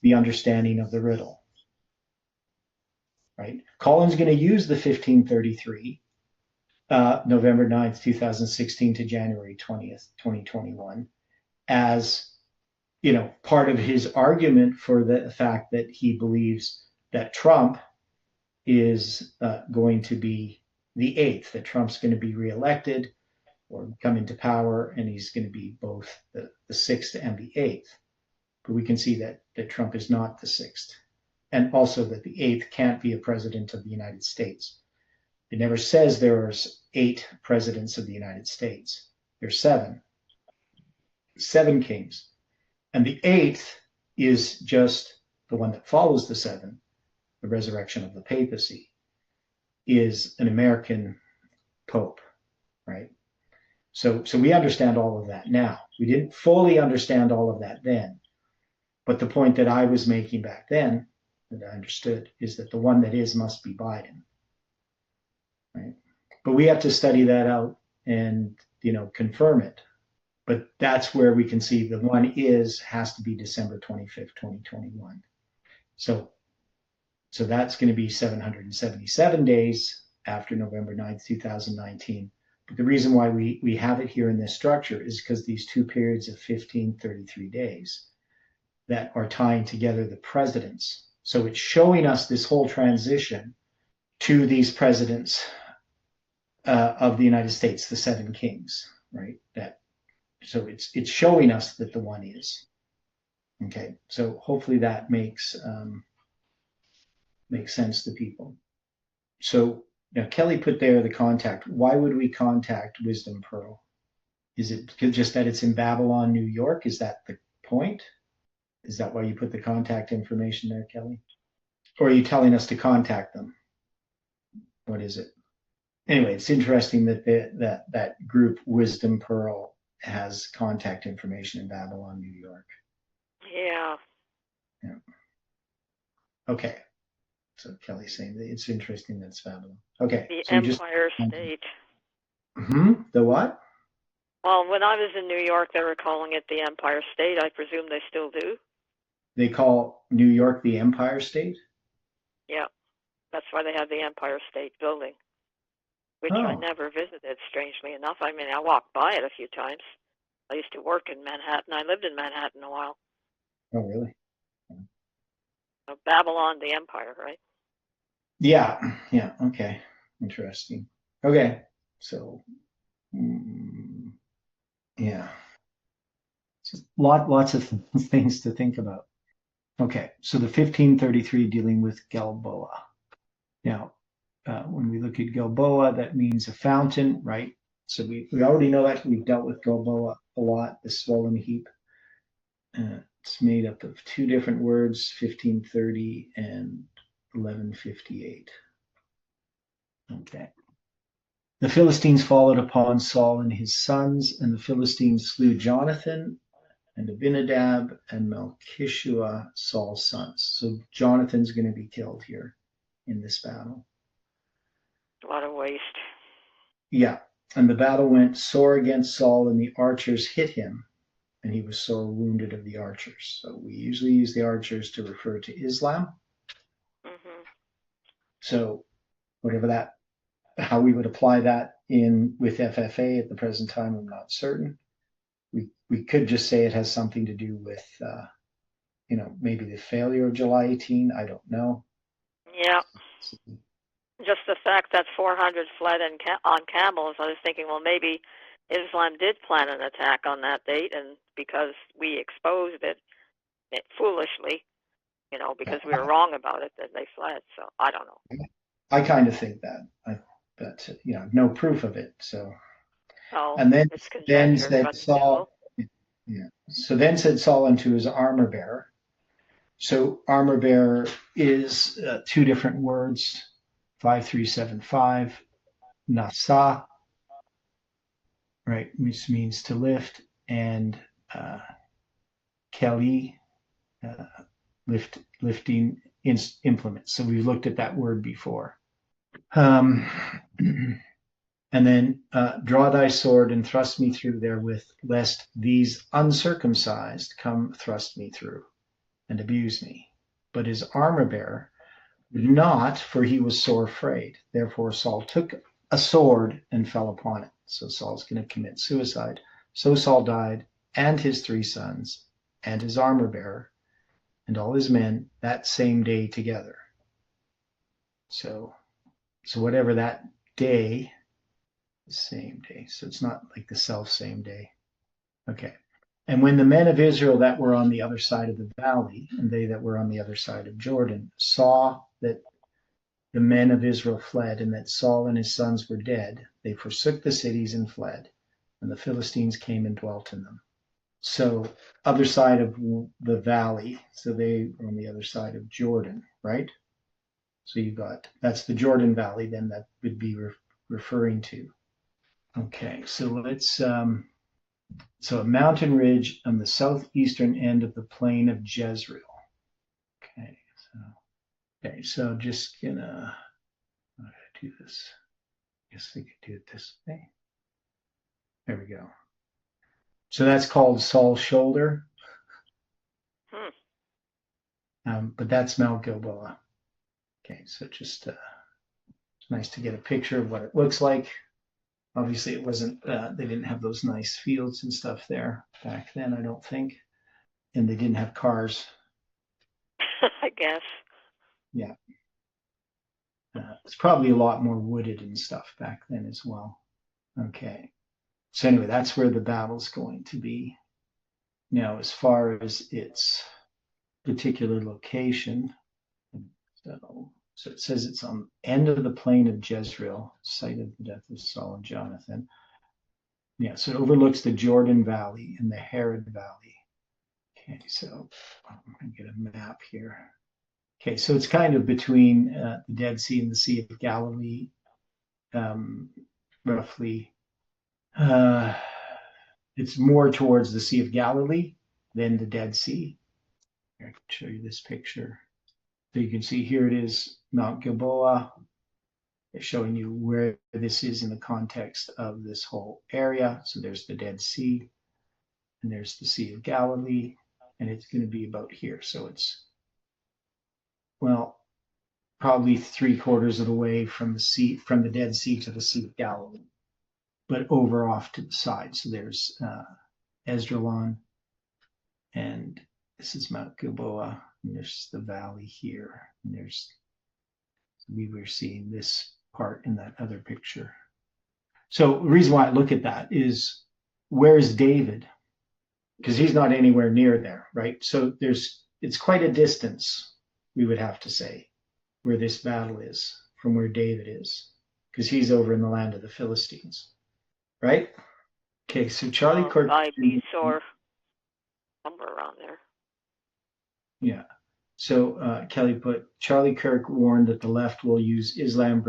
the understanding of the riddle, right? Colin's going to use the 1533, November 9th, 2016 to January 20th, 2021, as, part of his argument for the fact that he believes that Trump is going to be the 8th, that Trump's going to be reelected or come into power, and he's going to be both the 6th and the 8th. But we can see that Trump is not the 6th. And also that the 8th can't be a president of the United States. It never says there are 8 presidents of the United States. There's 7. 7 kings. And the 8th is just the one that follows the 7, the resurrection of the papacy, is an American pope, right? So we understand all of that now. We didn't fully understand all of that then. But the point that I was making back then, that I understood, is that the one that is must be Biden, right? But we have to study that out and, confirm it. But that's where we can see the one has to be December 25th, 2021. So that's going to be 777 days after November 9th, 2019. But the reason why we have it here in this structure is because these 2 periods of 1533 days that are tying together the presidents. So it's showing us this whole transition to these presidents of the United States, the 7 kings, right? So it's showing us that the one is. Okay, so hopefully that makes sense to people. So now Kelly put there the contact. Why would we contact Wisdom Pearl? Is it just that it's in Babylon, New York? Is that the point? Is that why you put the contact information there, Kelly? Or are you telling us to contact them? What is it? Anyway, it's interesting that that group Wisdom Pearl has contact information in Babylon, New York. Yeah. Okay. So Kelly's saying that it's interesting that it's Babylon. Okay. The so Empire State. The what? Well, when I was in New York, they were calling it the Empire State. I presume they still do. They call New York the Empire State? Yeah. That's why they have the Empire State Building, which I never visited, strangely enough. I mean, I walked by it a few times. I used to work in Manhattan. I lived in Manhattan a while. Oh, really? So Babylon, the Empire, right? Yeah. Okay. Interesting. Okay. So, yeah. So lots of things to think about. Okay. So the 1533 dealing with Gilboa. Now, when we look at Gilboa, that means a fountain, right? So we already know that. We've dealt with Gilboa a lot, the swollen heap. It's made up of 2 different words, 1530 and 1158. Okay. The Philistines followed upon Saul and his sons, and the Philistines slew Jonathan and Abinadab and Melchishua, Saul's sons. So Jonathan's going to be killed here in this battle. A lot of waste. Yeah. And the battle went sore against Saul, and the archers hit him, and he was sore wounded of the archers. So we usually use the archers to refer to Islam. Mm-hmm. So whatever that, how we would apply that in with FFA at the present time, I'm not certain. We could just say it has something to do with, maybe the failure of July 18. I don't know. Yeah. Just the fact that 400 fled on camels, I was thinking, well, maybe Islam did plan an attack on that date, and because we exposed it foolishly, because we were wrong about it, that they fled. So I don't know. I kind of think that, but no proof of it. So, and then said Saul. Yeah. So then said Saul unto his armor bearer. So armor bearer is 2 different words, 5375, nasa, right, which means to lift, and Kelly, lifting implements. So we've looked at that word before. And then draw thy sword and thrust me through therewith, lest these uncircumcised come thrust me through and abuse me. But his armor bearer would not, for he was sore afraid. Therefore Saul took a sword and fell upon it. So Saul's going to commit suicide. So Saul died, and his 3 sons, and his armor bearer, and all his men that same day together. So whatever that day, the same day. So it's not like the self same day. Okay. And when the men of Israel that were on the other side of the valley, and they that were on the other side of Jordan, saw that the men of Israel fled, and that Saul and his sons were dead, they forsook the cities and fled, and the Philistines came and dwelt in them. So, other side of the valley, so they were on the other side of Jordan, right? So you got, that's the Jordan Valley then that would be referring to. Okay, so let's, so a mountain ridge on the southeastern end of the plain of Jezreel. Okay, so just gonna do this. I guess we could do it this way. There we go. So that's called Saul's Shoulder. But that's Mount Gilboa. Okay, so just it's nice to get a picture of what it looks like. Obviously, it wasn't, they didn't have those nice fields and stuff there back then, I don't think. And they didn't have cars. I guess. Yeah. It's probably a lot more wooded and stuff back then as well. Okay. So anyway, that's where the battle's going to be. Now, as far as its particular location, so it says it's on the end of the plain of Jezreel, site of the death of Saul and Jonathan. Yeah, so it overlooks the Jordan Valley and the Herod Valley. Okay, so I'm going to get a map here. Okay, so it's kind of between the Dead Sea and the Sea of Galilee, roughly. It's more towards the Sea of Galilee than the Dead Sea. I can show you this picture. So you can see here it is, Mount Gilboa. It's showing you where this is in the context of this whole area. So there's the Dead Sea, and there's the Sea of Galilee, and it's going to be about here. So it's, well, probably 3/4 of the way from the sea, from the Dead Sea to the Sea of Galilee, but over off to the side. So there's Esdraelon, and this is Mount Gilboa, and there's the valley here, and there's, we were seeing this part in that other picture. So the reason why I look at that is, where's David? Because he's not anywhere near there, right? So it's quite a distance, we would have to say, where this battle is from where David is, because he's over in the land of the Philistines, right? Okay, so Charlie Kirk. Or somewhere around there. Yeah. So Kelly put, Charlie Kirk warned that the left will use Islam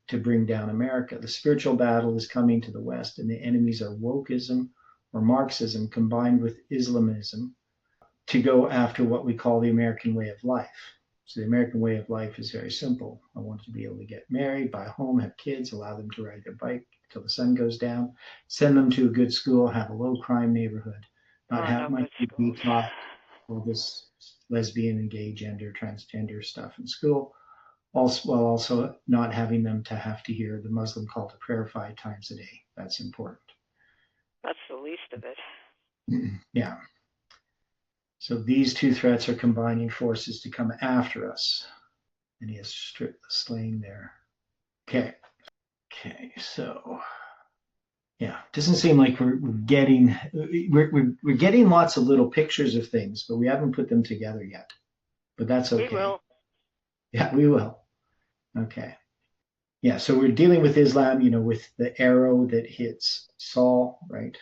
to bring down America. The spiritual battle is coming to the West, and the enemies are wokeism or Marxism combined with Islamism to go after what we call the American way of life. So the American way of life is very simple. I want to be able to get married, buy a home, have kids, allow them to ride their bike till the sun goes down, send them to a good school, have a low crime neighborhood, not have my kids be taught all this lesbian and gay, gender, transgender stuff in school, also, while also not having them to have to hear the Muslim call to prayer 5 times a day. That's important. That's the least of it. Yeah. So these two threats are combining forces to come after us. And he has stripped the slain there. Okay, so yeah, doesn't seem like we're getting lots of little pictures of things, but we haven't put them together yet. But that's okay. We will. Yeah, we will. Okay. Yeah, so we're dealing with Islam, with the arrow that hits Saul, right,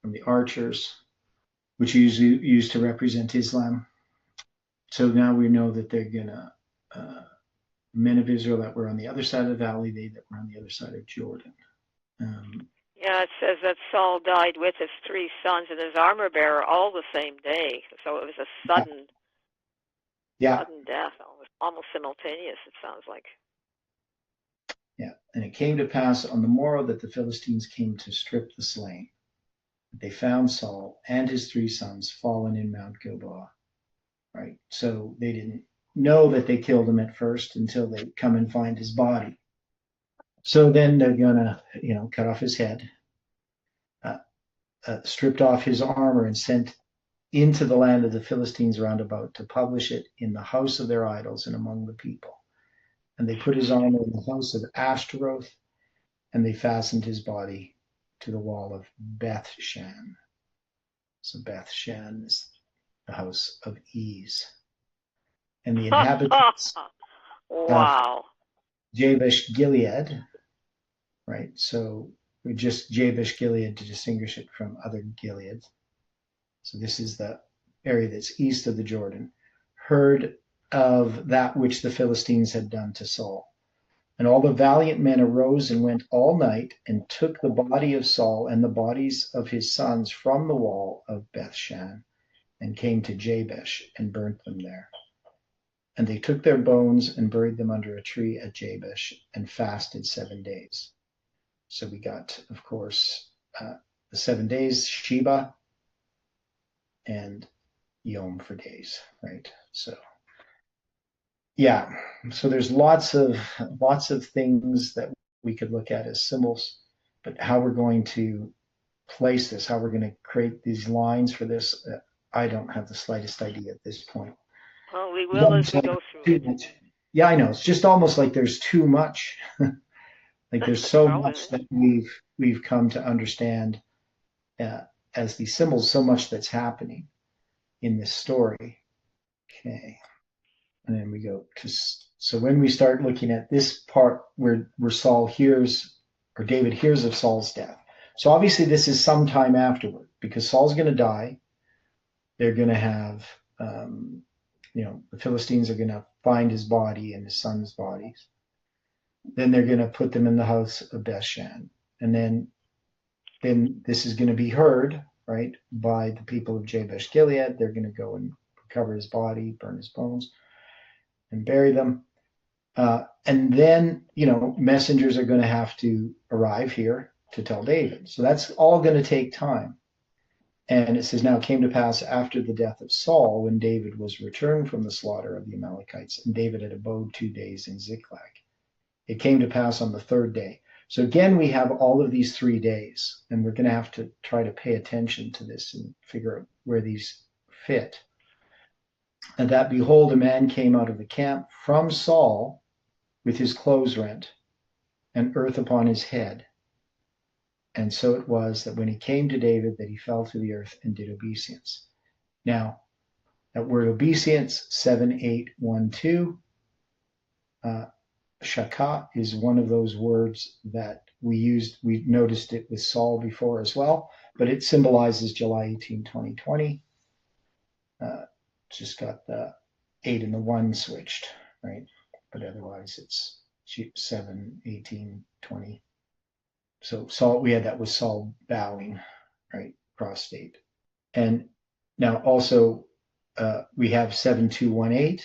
from the archers, which you used to represent Islam. So now we know that they're gonna men of Israel that were on the other side of the valley, they that were on the other side of Jordan. Yeah, it says that Saul died with his 3 sons and his armor bearer all the same day. So it was a sudden death, almost simultaneous, it sounds like. Yeah, and it came to pass on the morrow that the Philistines came to strip the slain. They found Saul and his 3 sons fallen in Mount Gilboa, right? So they didn't know that they killed him at first until they come and find his body. So then they're gonna, cut off his head, stripped off his armor and sent into the land of the Philistines round about to publish it in the house of their idols and among the people. And they put his armor in the house of Ashtaroth, and they fastened his body to the wall of Beth Shan. So Beth Shan is the house of ease. And the inhabitants Wow. Jabesh Gilead, right? So we just Jabesh Gilead to distinguish it from other Gileads. So this is the area that's east of the Jordan, heard of that which the Philistines had done to Saul. And all the valiant men arose and went all night and took the body of Saul and the bodies of his sons from the wall of Bethshan and came to Jabesh and burnt them there. And they took their bones and buried them under a tree at Jabesh and fasted 7 days. So we got, of course, the 7 days, Sheba, and Yom for days, right? So, yeah. So there's lots of things that we could look at as symbols, but how we're going to place this, how we're going to create these lines for this, I don't have the slightest idea at this point. Well, we will as we go through it. Yeah, I know. It's just almost like there's too much. Like there's so much that we've come to understand as these symbols, so much that's happening in this story. Okay. And then we go to, so when we start looking at this part where Saul hears, or David hears of Saul's death. So obviously this is sometime afterward, because Saul's going to die. They're going to have, the Philistines are going to find his body and his son's bodies. Then they're going to put them in the house of Bethshan. And then this is going to be heard, right, by the people of Jabesh Gilead. They're going to go and recover his body, burn his bones, and bury them. And then, messengers are going to have to arrive here to tell David. So that's all going to take time. And it says, now it came to pass after the death of Saul, when David was returned from the slaughter of the Amalekites, and David had abode 2 days in Ziklag. It came to pass on the 3rd day. So again, we have all of these 3 days, and we're going to have to try to pay attention to this and figure out where these fit. And that, behold, a man came out of the camp from Saul with his clothes rent and earth upon his head. And so it was that when he came to David, that he fell to the earth and did obeisance. Now, that word obeisance, 7812, shaka is one of those words that we used. We noticed it with Saul before as well, but it symbolizes July 18, 2020. Just got the 8 and the 1 switched, right? But otherwise it's 7, 18, 20. So Saul, we had that with Saul bowing, right? Prostate. And now also we have 7218,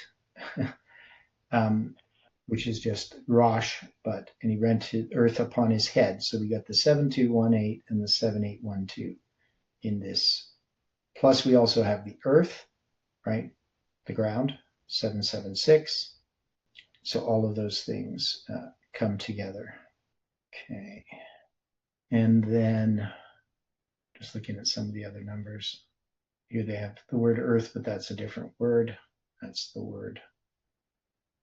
which is just Rosh, and he rent his earth upon his head. So we got the 7218 and the 7812 in this. Plus we also have the earth, right? The ground, 776. So all of those things come together. Okay. And then just looking at some of the other numbers. Here they have the word earth, but that's a different word. That's the word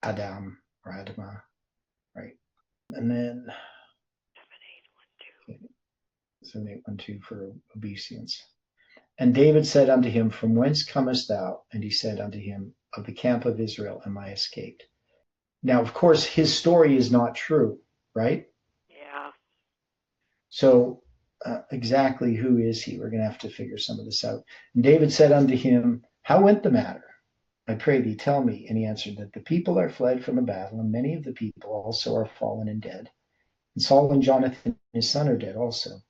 Adam or Adama, right? And then 7812 for obeisance. And David said unto him, from whence comest thou? And he said unto him, of the camp of Israel am I escaped. Now, of course, his story is not true, right? Yeah. So exactly who is he? We're going to have to figure some of this out. And David said unto him, how went the matter? I pray thee, tell me. And he answered, that the people are fled from the battle, and many of the people also are fallen and dead. And Saul and Jonathan his son are dead also.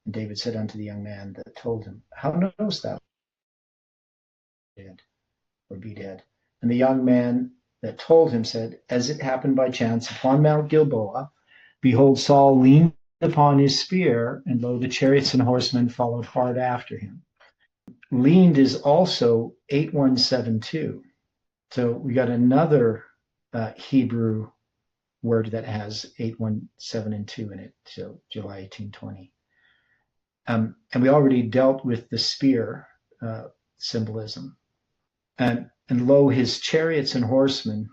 And David said unto the young man that told him, how knowest thou dead or be dead? And the young man that told him said, as it happened by chance upon Mount Gilboa, behold, Saul leaned upon his spear, and lo, the chariots and horsemen followed hard after him. Leaned is also 8172. So we got another Hebrew word that has 817 and 2 in it, so July 1820. And we already dealt with the spear symbolism. And lo, his chariots and horsemen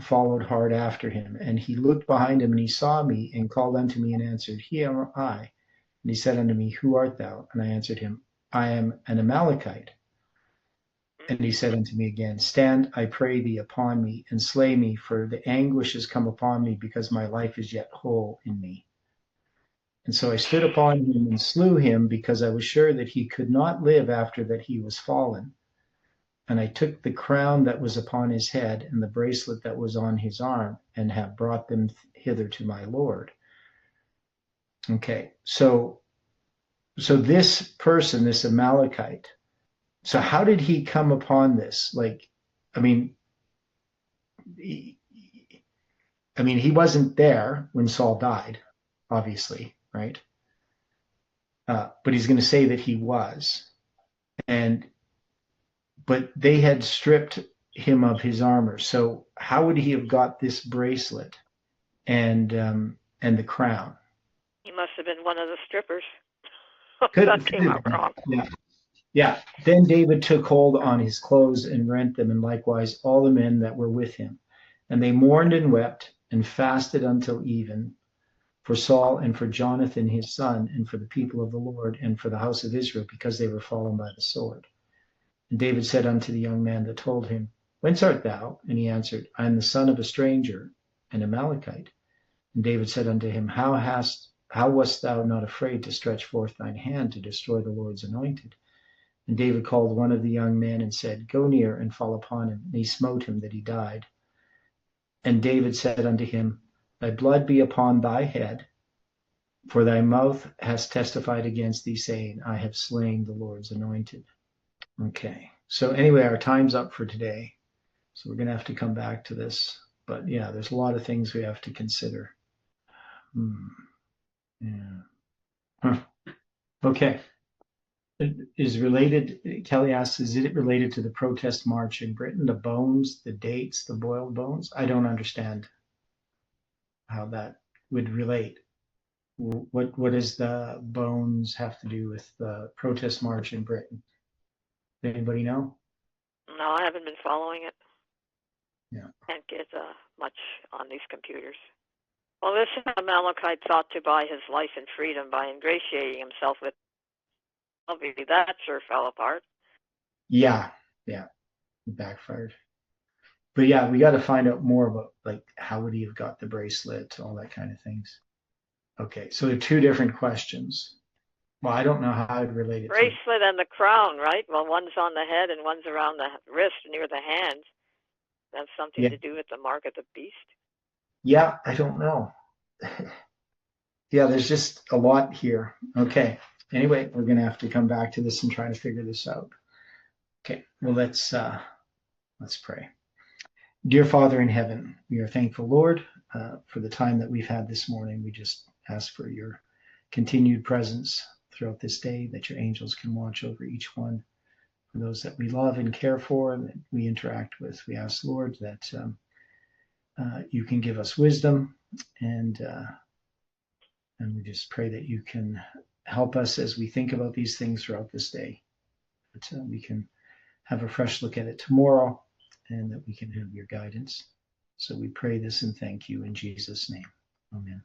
followed hard after him. And he looked behind him, and he saw me, and called unto me, and answered, here am I. And he said unto me, who art thou? And I answered him, I am an Amalekite. And he said unto me again, stand, I pray thee, upon me, and slay me, for the anguish is come upon me, because my life is yet whole in me. And so I stood upon him and slew him, because I was sure that he could not live after that he was fallen. And I took the crown that was upon his head and the bracelet that was on his arm, and have brought them hither to my Lord. Okay, so this person, this Amalekite, so how did he come upon this? Like, I mean, he wasn't there when Saul died, obviously, right? But he's going to say that he was. But they had stripped him of his armor. So how would he have got this bracelet and the crown? He must have been one of the strippers. That came out wrong. Yeah. Then David took hold on his clothes and rent them, and likewise all the men that were with him. And they mourned and wept and fasted until even for Saul and for Jonathan his son, and for the people of the Lord, and for the house of Israel, because they were fallen by the sword. And David said unto the young man that told him, whence art thou? And he answered, I am the son of a stranger, an Amalekite. And David said unto him, how wast thou not afraid to stretch forth thine hand to destroy the Lord's anointed? And David called one of the young men and said, go near and fall upon him. And he smote him that he died. And David said unto him, thy blood be upon thy head, for thy mouth has testified against thee, saying, I have slain the Lord's anointed. Okay, so anyway, our time's up for today. So we're going to have to come back to this. But yeah, there's a lot of things we have to consider. Okay. It is related, Kelly asks, is it related to the protest march in Britain? The bones, the dates, the boiled bones? I don't understand how that would relate. What does the bones have to do with the protest march in Britain? Anybody know? No, I haven't been following it. Yeah. Can't get much on these computers. Well, this Amalekite sought to buy his life and freedom by ingratiating himself with. Obviously, that sure fell apart. Yeah, it backfired. But yeah, we got to find out more about, like, how would he have got the bracelet, all that kind of things. Okay, so there are two different questions. Well, I don't know how I'd relate it. Bracelet and the crown, right? Well, one's on the head and one's around the wrist near the hand. That's something to do with the mark of the beast? Yeah, I don't know. Yeah, there's just a lot here. Okay. Anyway, we're going to have to come back to this and try to figure this out. Okay, well, let's pray. Dear Father in heaven, we are thankful, Lord, for the time that we've had this morning. We just ask for your continued presence throughout this day, that your angels can watch over each one. For those that we love and care for and that we interact with, we ask, Lord, that you can give us wisdom, and we just pray that you can help us as we think about these things throughout this day, that we can have a fresh look at it tomorrow, and that we can have your guidance. So we pray this and thank you in Jesus' name. Amen.